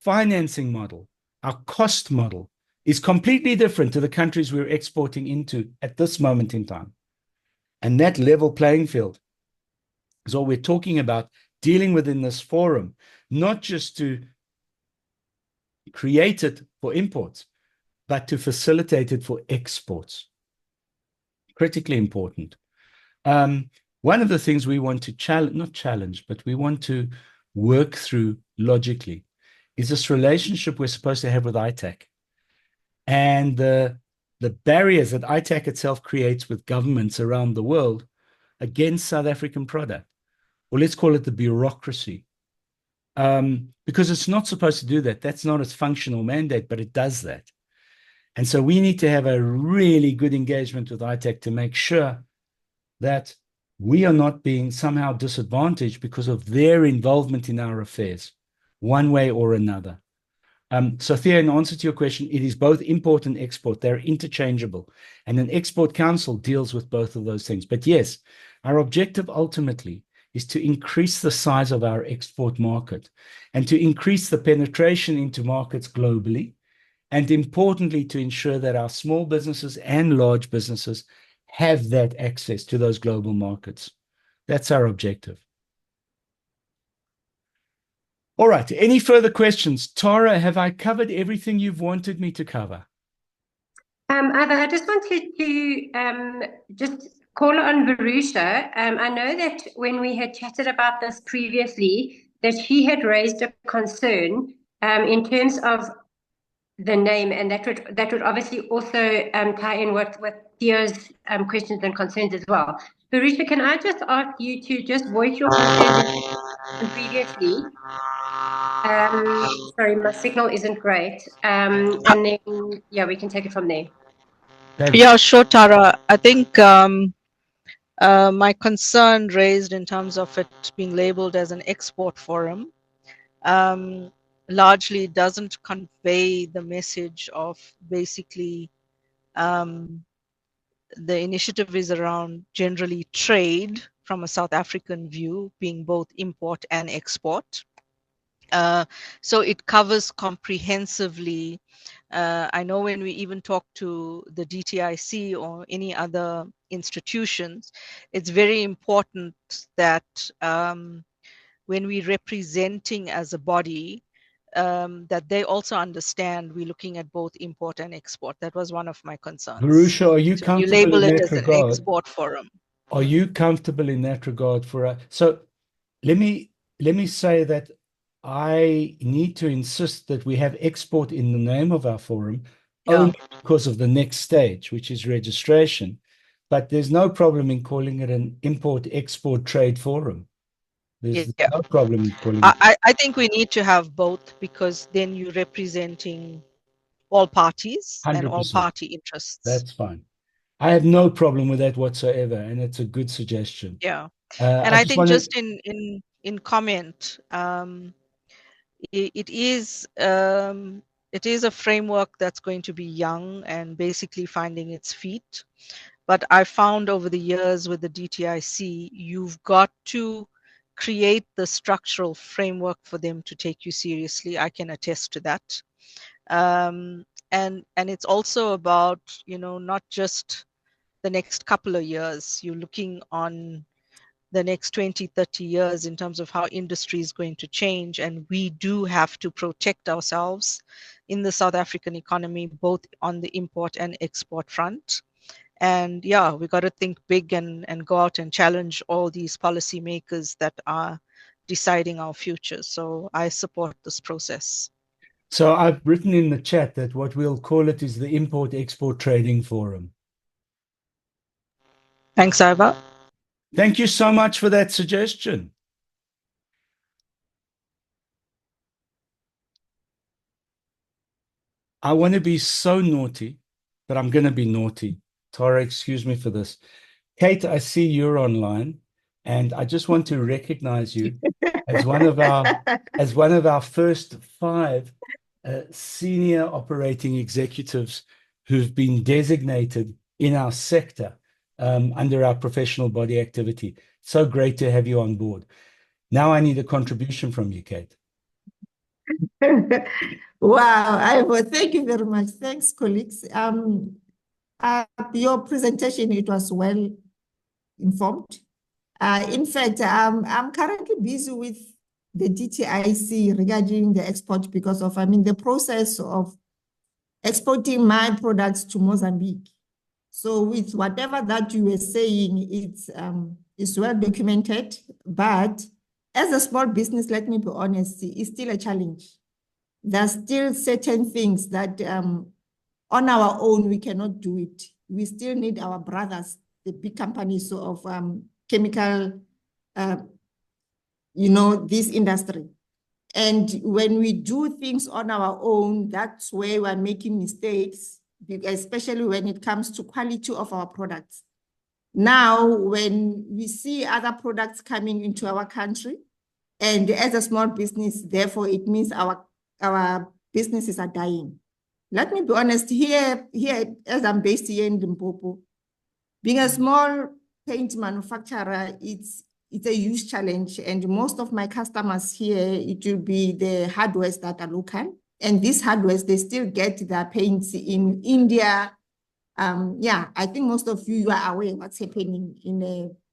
financing model, our cost model, is completely different to the countries we're exporting into at this moment in time. And that level playing field is all we're talking about dealing with in this forum, not just to create it for imports, but to facilitate it for exports. Critically important. One of the things we want to not challenge, but we want to work through logically is this relationship we're supposed to have with ITAC and the barriers that ITAC itself creates with governments around the world against South African product. Or let's call it the bureaucracy. Because it's not supposed to do that. That's not its functional mandate, but it does that. And so we need to have a really good engagement with ITAC to make sure that we are not being somehow disadvantaged because of their involvement in our affairs, one way or another. So Thea, in answer to your question, it is both import and export. They're interchangeable. And an export council deals with both of those things. But yes, our objective ultimately is to increase the size of our export market and to increase the penetration into markets globally. And importantly, to ensure that our small businesses and large businesses have that access to those global markets. That's our objective. All right. Any further questions? Tara, have I covered everything you've wanted me to cover? I just wanted to just call on Varusha. I know that when we had chatted about this previously, that she had raised a concern in terms of the name, and that would obviously also tie in with Theo's questions and concerns as well. Varusha, can I just ask you to just voice your concerns previously? Sorry, my signal isn't great. And then, yeah, we can take it from there. Yeah, sure, Tara. I think my concern raised in terms of it being labeled as an export forum largely doesn't convey the message of basically the initiative is around generally trade from a South African view, being both import and export. So it covers comprehensively. I know when we even talk to the DTIC or any other institutions, it's very important that when we're representing as a body, that they also understand we're looking at both import and export. That was one of my concerns. Varusha, are you So comfortable you label in it that as regard? an export forum. Are you comfortable in that regard for us? So let me say that I need to insist that we have export in the name of our forum only because of the next stage, which is registration. But there's no problem in calling it an import-export trade forum. There's Yeah. no problem calling it. I think we need to have both, because then you're representing all parties and all 100%. party interests. That's fine. I have no problem with that whatsoever, and it's a good suggestion. Yeah. And I I just think want to. just in comment, it is a framework that's going to be young and basically finding its feet. But I found over the years with the DTIC, you've got to create the structural framework for them to take you seriously. I can attest to that. And it's also about, not just the next couple of years. You're looking on the next 20, 30 years in terms of how industry is going to change. And we do have to protect ourselves in the South African economy, both on the import and export front. And yeah, we got to think big and go out and challenge all these policymakers that are deciding our future. So I support this process. So I've written in the chat that what we'll call it is the Import-Export Trading Forum. Thanks, Iva. Thank you so much for that suggestion. I want to be so naughty, but I'm going to be naughty. Tara, excuse me for this. Kate, I see you're online, and I just want to recognize you as one of our first 5 senior operating executives who've been designated in our sector under our professional body activity. So great to have you on board. Now I need a contribution from you, Kate. Wow, Ivo, thank you very much. Thanks, colleagues. Your presentation, it was well informed. In fact, I'm currently busy with the DTIC regarding the export because of, the process of exporting my products to Mozambique. So with whatever that you were saying, it's well documented, but as a small business, let me be honest, it's still a challenge. There's still certain things that on our own, we cannot do it. We still need our brothers, the big companies of chemical, this industry. And when we do things on our own, that's where we're making mistakes, especially when it comes to quality of our products. Now, when we see other products coming into our country, and as a small business, therefore, it means our businesses are dying. Let me be honest, here, as I'm based here in Limpopo, being a small paint manufacturer, it's a huge challenge. And most of my customers here, it will be the hardwares that are local. And these hardwares, they still get their paints in India. I think most of you are aware what's happening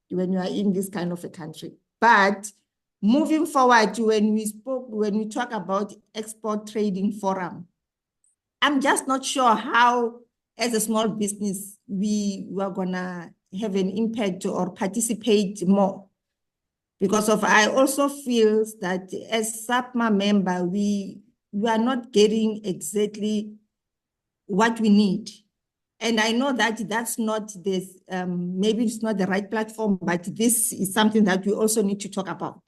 when you are in this kind of a country. But moving forward, when we talk about export trading forum, I'm just not sure how, as a small business, we are gonna have an impact or participate more. Because I also feel that as SAPMA member, we are not getting exactly what we need. And I know that that's not this, maybe it's not the right platform, but this is something that we also need to talk about.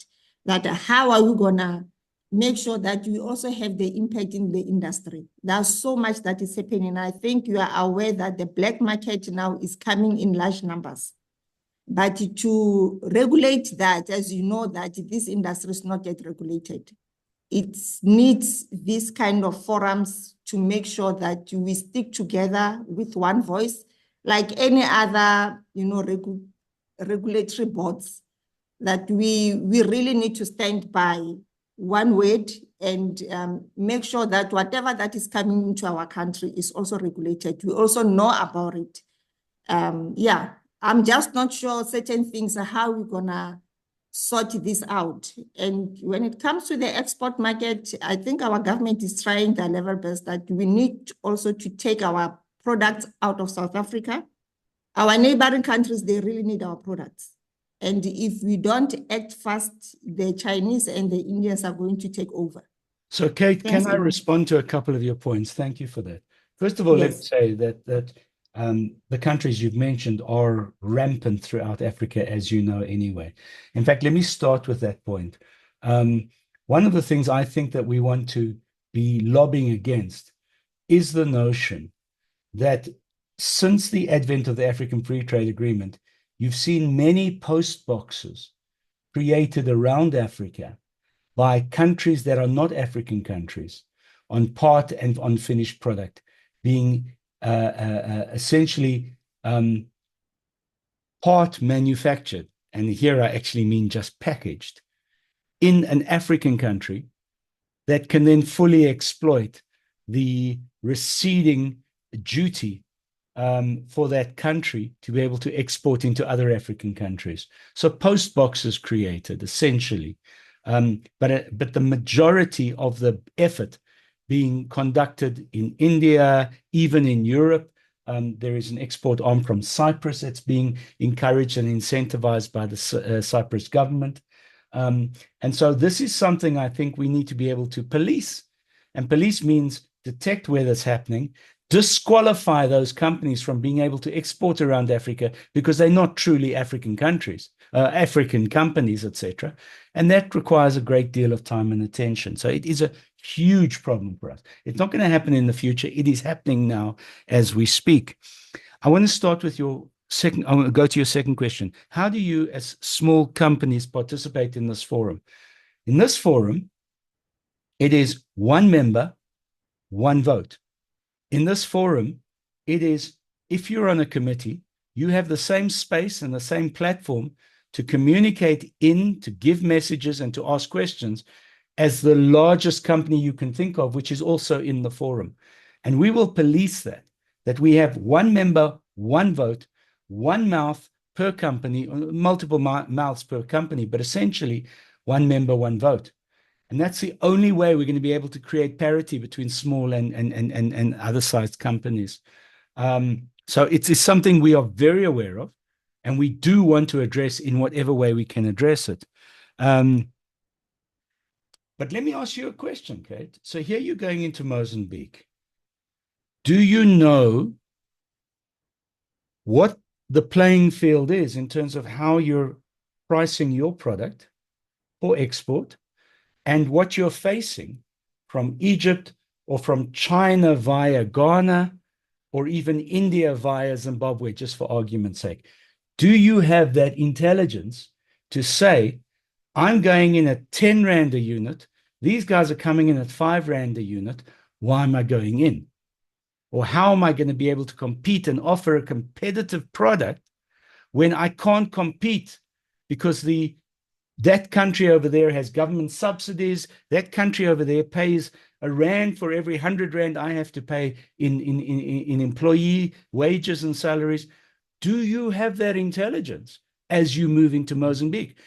That how are we gonna make sure that we also have the impact in the industry? There's so much that is happening. I think you are aware that the black market now is coming in large numbers. But to regulate that, as you know, that this industry is not yet regulated. It needs these kind of forums to make sure that we stick together with one voice, like any other, regulatory boards, that we really need to stand by one word and make sure that whatever that is coming into our country is also regulated. We also know about it. I'm just not sure certain things are how we're gonna sort this out. And when it comes to the export market, I think our government is trying their level best that we need also to take our products out of South Africa. Our neighboring countries, they really need our products. And if we don't act fast, the Chinese and the Indians are going to take over. So, Kate, Thanks, can I Ivo. respond to a couple of your points? Thank you for that. First of all, Yes. let's say that the countries you've mentioned are rampant throughout Africa, as you know anyway. In fact, let me start with that point. One of the things I think that we want to be lobbying against is the notion that since the advent of the African Free Trade Agreement, you've seen many post boxes created around Africa by countries that are not African countries on part and on finished product being essentially part manufactured, and here I actually mean just packaged, in an African country that can then fully exploit the receding duty for that country to be able to export into other African countries. So post boxes created, essentially. But the majority of the effort being conducted in India, even in Europe. There is an export arm from Cyprus that's being encouraged and incentivized by the Cyprus government. And so this is something I think we need to be able to police. And police means detect where that's happening, disqualify those companies from being able to export around Africa because they're not truly African countries, African companies, etc. And that requires a great deal of time and attention. So it is a huge problem for us. It's not going to happen in the future. It is happening now as we speak. I want to start with your second. I want to go to your second question. How do you, as small companies, participate in this forum? In this forum, it is one member, one vote. In this forum, it is, if you're on a committee, you have the same space and the same platform to communicate in, to give messages and to ask questions as the largest company you can think of, which is also in the forum. And we will police that we have one member, one vote, one mouth per company, multiple mouths per company, but essentially one member, one vote. And that's the only way we're going to be able to create parity between small and other sized companies. So it's something we are very aware of, and we do want to address in whatever way we can address it. But let me ask you a question, Kate. So here you're going into Mozambique. Do you know what the playing field is in terms of how you're pricing your product for export and what you're facing from Egypt or from China via Ghana or even India via Zimbabwe, just for argument's sake? Do you have that intelligence to say, I'm going in at 10 Rand a unit, these guys are coming in at 5 Rand a unit, why am I going in? Or how am I going to be able to compete and offer a competitive product when I can't compete because that country over there has government subsidies, that country over there pays a Rand for every 100 Rand I have to pay in employee wages and salaries? Do you have that intelligence as you move into Mozambique?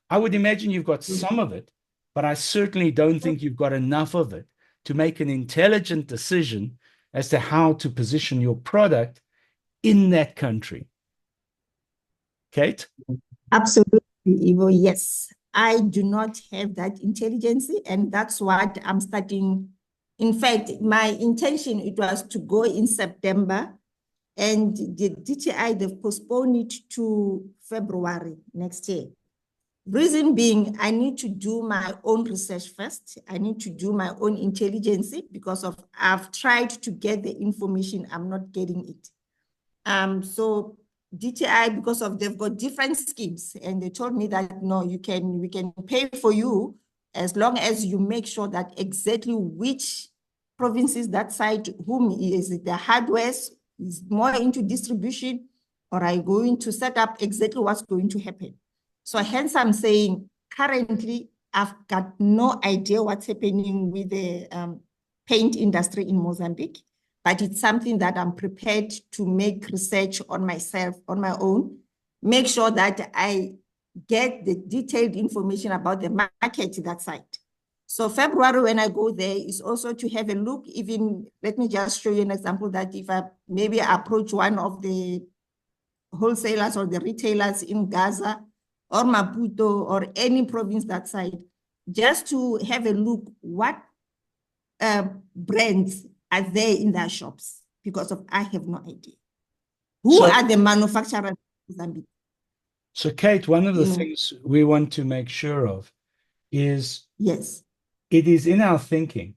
I would imagine you've got some of it, but I certainly don't think you've got enough of it to make an intelligent decision as to how to position your product in that country. Kate? Absolutely, Ivo. Yes, I do not have that intelligence, and that's what I'm starting. In fact, my intention, it was to go in September, and the DTI, they've postponed it to February next year. Reason being, I need to do my own research first. I need to do my own intelligence because I've tried to get the information, I'm not getting it. So DTI, because they've got different schemes, and they told me that no, we can pay for you as long as you make sure that exactly which provinces that side, whom is it the hardware is more into distribution, or are you going to set up exactly what's going to happen? So hence I'm saying currently I've got no idea what's happening with the paint industry in Mozambique, but it's something that I'm prepared to make research on myself, on my own, make sure that I get the detailed information about the market that side. So February, when I go there, is also to have a look, even, let me just show you an example that if I maybe approach one of the wholesalers or the retailers in Gaza or Maputo or any province that side, just to have a look what brands are there in their shops, because I have no idea. Who are the manufacturers in Mozambique? So, Kate, one of the things we want to make sure of is yes, it is in our thinking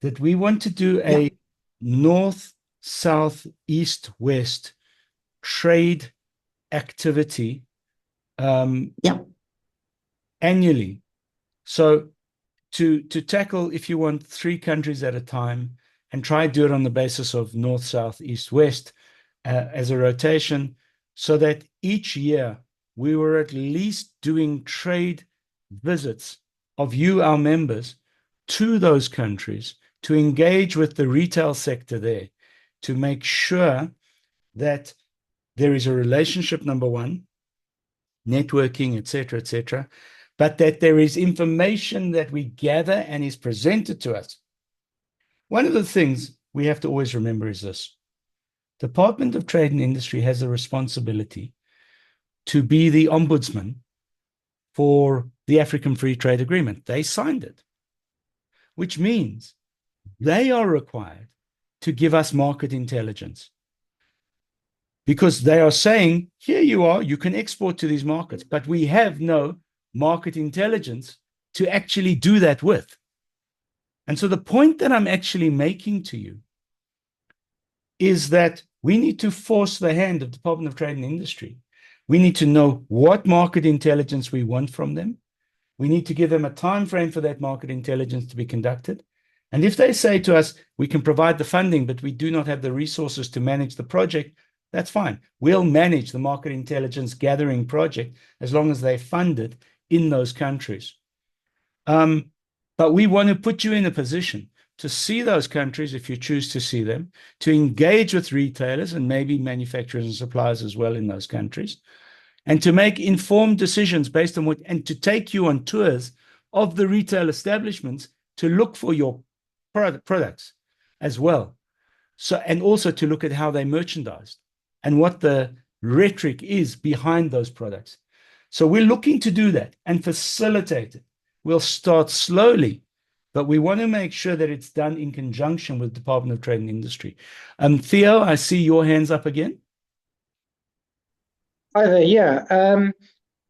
that we want to do a north, south, east, west trade activity annually. So to tackle, if you want, 3 countries at a time and try to do it on the basis of north, south, east, west as a rotation, so that each year we were at least doing trade visits of you, our members, to those countries to engage with the retail sector there, to make sure that there is a relationship, number one, networking, etc., but that there is information that we gather and is presented to us. One of the things we have to always remember is this. The Department of Trade and Industry has a responsibility to be the ombudsman for the African Free Trade Agreement. They signed it, which means they are required to give us market intelligence. Because they are saying, here you are, you can export to these markets, but we have no market intelligence to actually do that with. And so the point that I'm actually making to you is that we need to force the hand of the Department of Trade and Industry. We need to know what market intelligence we want from them. We need to give them a time frame for that market intelligence to be conducted. And if they say to us, we can provide the funding, but we do not have the resources to manage the project, that's fine. We'll manage the market intelligence gathering project as long as they fund it in those countries. But we want to put you in a position to see those countries if you choose to see them, to engage with retailers and maybe manufacturers and suppliers as well in those countries, and to make informed decisions based on what, and to take you on tours of the retail establishments to look for your products as well. So, and also to look at how they merchandised and what the rhetoric is behind those products. So we're looking to do that and facilitate it. We'll start slowly, but we want to make sure that it's done in conjunction with the Department of Trade and Industry. Theo, I see your hands up again. Hi there, yeah.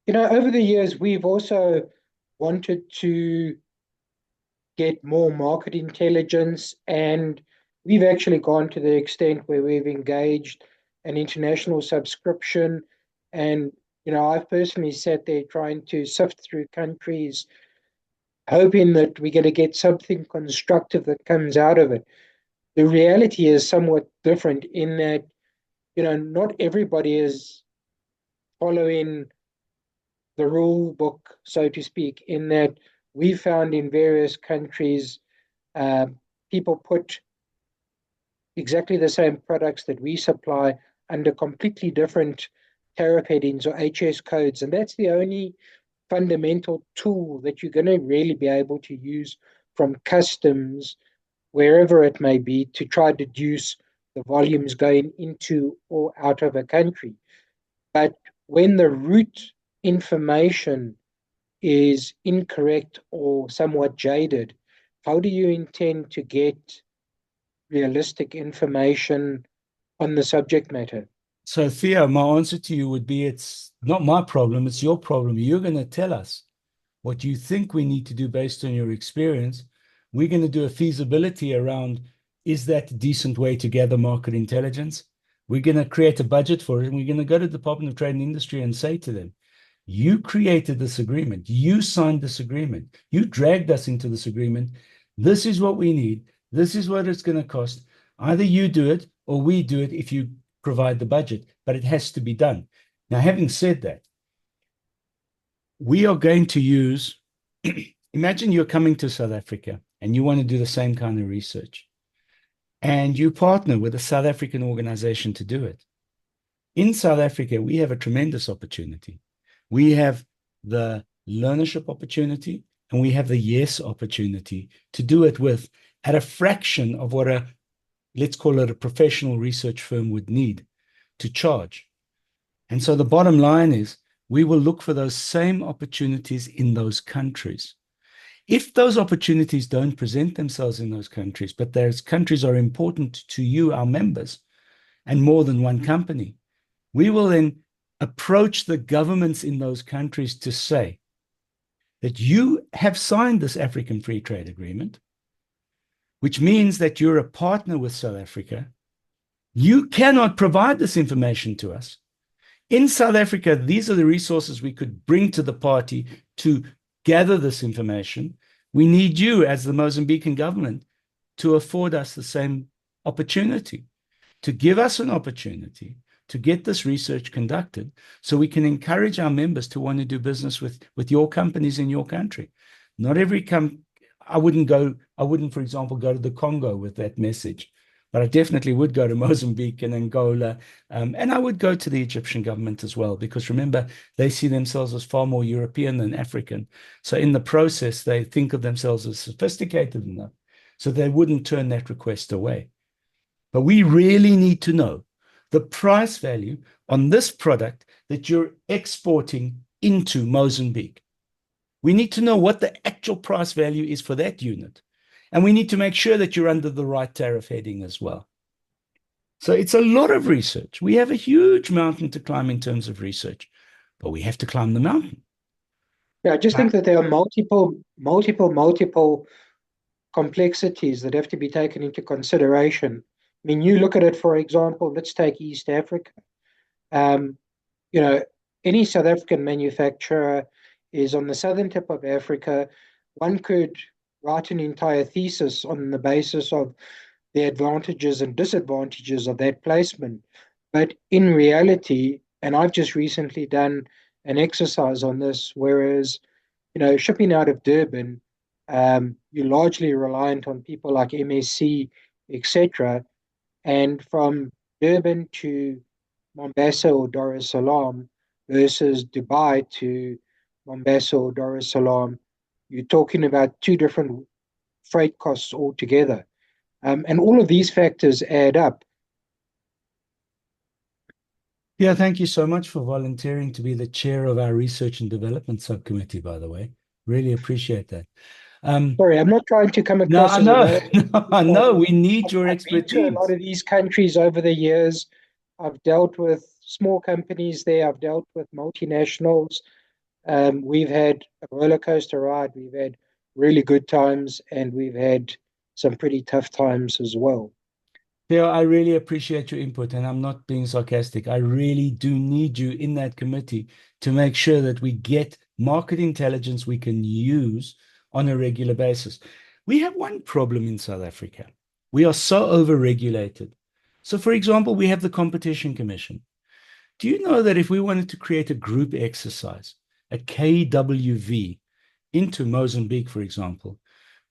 Over the years, we've also wanted to get more market intelligence, and we've actually gone to the extent where we've engaged an international subscription. And, I've personally sat there trying to sift through countries, hoping that we're going to get something constructive that comes out of it. The reality is somewhat different in that, not everybody is following the rule book, so to speak, in that we found in various countries, people put exactly the same products that we supply under completely different tariff headings or HS codes. And that's the only fundamental tool that you're going to really be able to use from customs, wherever it may be, to try to deduce the volumes going into or out of a country. But when the root information is incorrect or somewhat jaded, how do you intend to get realistic information on the subject matter? So, Theo, my answer to you would be, it's not my problem, it's your problem. You're going to tell us what you think we need to do based on your experience. We're going to do a feasibility around, is that a decent way to gather market intelligence? We're going to create a budget for it, and we're going to go to the Department of Trade and Industry and say to them, you created this agreement. You signed this agreement. You dragged us into this agreement. This is what we need. This is what it's going to cost. Either you do it or we do it if you provide the budget, but it has to be done. Now, having said that, we are going to use, imagine you're coming to South Africa and you want to do the same kind of research, and you partner with a South African organization to do it. In South Africa, we have a tremendous opportunity. We have the learnership opportunity and we have the yes opportunity to do it with at a fraction of what a, let's call it a professional research firm would need to charge. And so the bottom line is we will look for those same opportunities in those countries. If those opportunities don't present themselves in those countries, but those countries are important to you, our members, and more than one company, We will then approach the governments in those countries to say that you have signed this African Free Trade Agreement, which means that you're a partner with South Africa. You cannot provide this information to us. In South Africa, these are the resources we could bring to the party to gather this information. We need you as the Mozambican government to afford us the same opportunity, to give us an opportunity to get this research conducted so we can encourage our members to want to do business with your companies in your country. Not every I wouldn't, for example, go to the Congo with that message, but I definitely would go to Mozambique and Angola, and I would go to the Egyptian government as well, because remember, they see themselves as far more European than African. So in the process, they think of themselves as sophisticated enough, so they wouldn't turn that request away. But we really need to know the price value on this product that you're exporting into Mozambique. We need to know what the actual price value is for that unit. And we need to make sure that you're under the right tariff heading as well. So it's a lot of research. We have a huge mountain to climb in terms of research, but we have to climb the mountain. Yeah, I just think that there are multiple complexities that have to be taken into consideration. I mean, you look at it, for example, let's take East Africa. You know, any South African manufacturer is on the southern tip of Africa. One could write an entire thesis on the basis of the advantages and disadvantages of that placement. But in reality, and I've just recently done an exercise on this, whereas, you know, shipping out of Durban, you're largely reliant on people like MSC, etc. And from Durban to Mombasa or Dar es Salaam versus Dubai to Mombasa or Dar es Salaam, you're talking about two different freight costs altogether. And all of these factors add up. Yeah, thank you so much for volunteering to be the chair of our research and development subcommittee, by the way. Really appreciate that. Sorry, I'm not trying to come No, across I as know. a I know. We need your I've been to expertise. a lot of these countries over the years. I've dealt with small companies there. I've dealt with multinationals. We've had a roller coaster ride. We've had really good times, and we've had some pretty tough times as well. Theo, I really appreciate your input, and I'm not being sarcastic. I really do need you in that committee to make sure that we get market intelligence we can use on a regular basis. We have one problem in South Africa. We are so overregulated. So, for example, we have the Competition Commission. Do you know that if we wanted to create a group exercise, a KWV, into Mozambique, for example,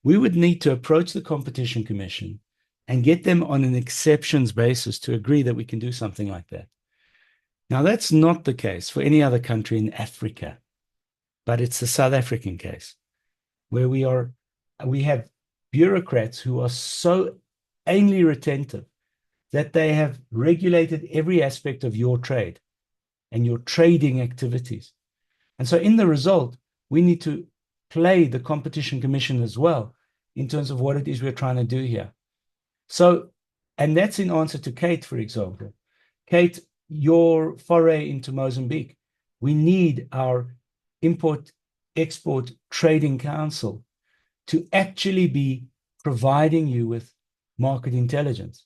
we would need to approach the Competition Commission and get them on an exceptions basis to agree that we can do something like that. Now, that's not the case for any other country in Africa, but it's the South African case, where we have bureaucrats who are so anally retentive that they have regulated every aspect of your trade and your trading activities. And so in the result, we need to play the Competition Commission as well in terms of what it is we're trying to do here. So, and that's in answer to Kate, for example. Kate, your foray into Mozambique, we need our Import-Export Trading Council to actually be providing you with market intelligence.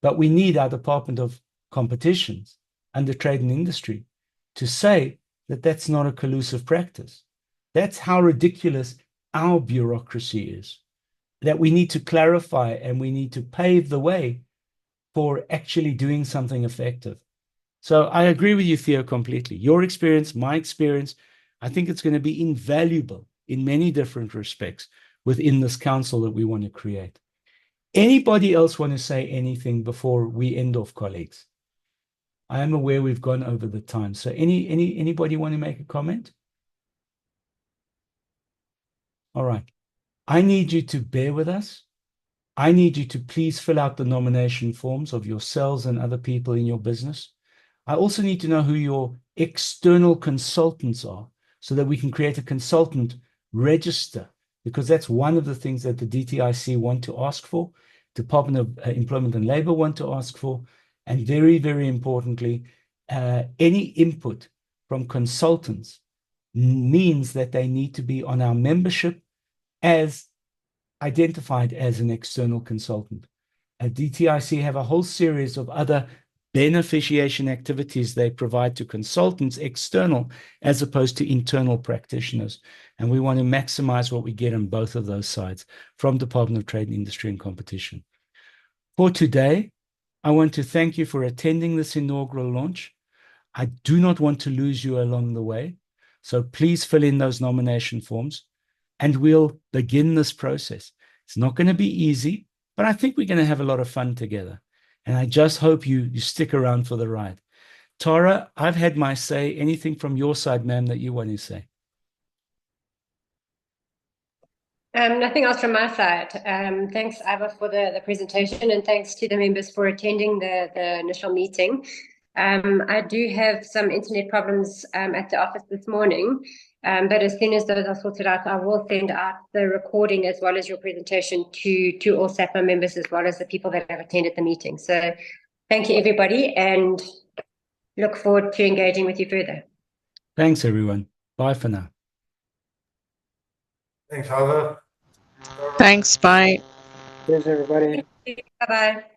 But we need our Department of Competitions and the Trade and Industry to say that that's not a collusive practice. That's how ridiculous our bureaucracy is, that we need to clarify and we need to pave the way for actually doing something effective. So I agree with you, Theo, completely. Your experience, my experience, I think it's going to be invaluable in many different respects within this council that we want to create. Anybody else want to say anything before we end off, colleagues? I am aware we've gone over the time. So anybody want to make a comment? All right. I need you to bear with us. I need you to please fill out the nomination forms of yourselves and other people in your business. I also need to know who your external consultants are so that we can create a consultant register, because that's one of the things that the DTIC want to ask for, Department of Employment and Labor want to ask for, and very, very importantly, any input from consultants means that they need to be on our membership as identified as an external consultant. DTIC have a whole series of other beneficiation activities they provide to consultants external as opposed to internal practitioners. And we want to maximize what we get on both of those sides from Department of Trade, Industry and Competition. For today, I want to thank you for attending this inaugural launch. I do not want to lose you along the way. So please fill in those nomination forms and we'll begin this process. It's not going to be easy, but I think we're going to have a lot of fun together. And I just hope you stick around for the ride. Tara, I've had my say. Anything from your side, ma'am, that you want to say? Nothing else from my side. Thanks, Ava, for the presentation, and thanks to the members for attending the initial meeting. I do have some internet problems at the office this morning, but as soon as those are sorted out, I will send out the recording as well as your presentation to all SAPMA members as well as the people that have attended the meeting. So thank you, everybody, and look forward to engaging with you further. Thanks, everyone. Bye for now. Thanks, Ava. Thanks. Bye. Cheers, everybody. Bye-bye.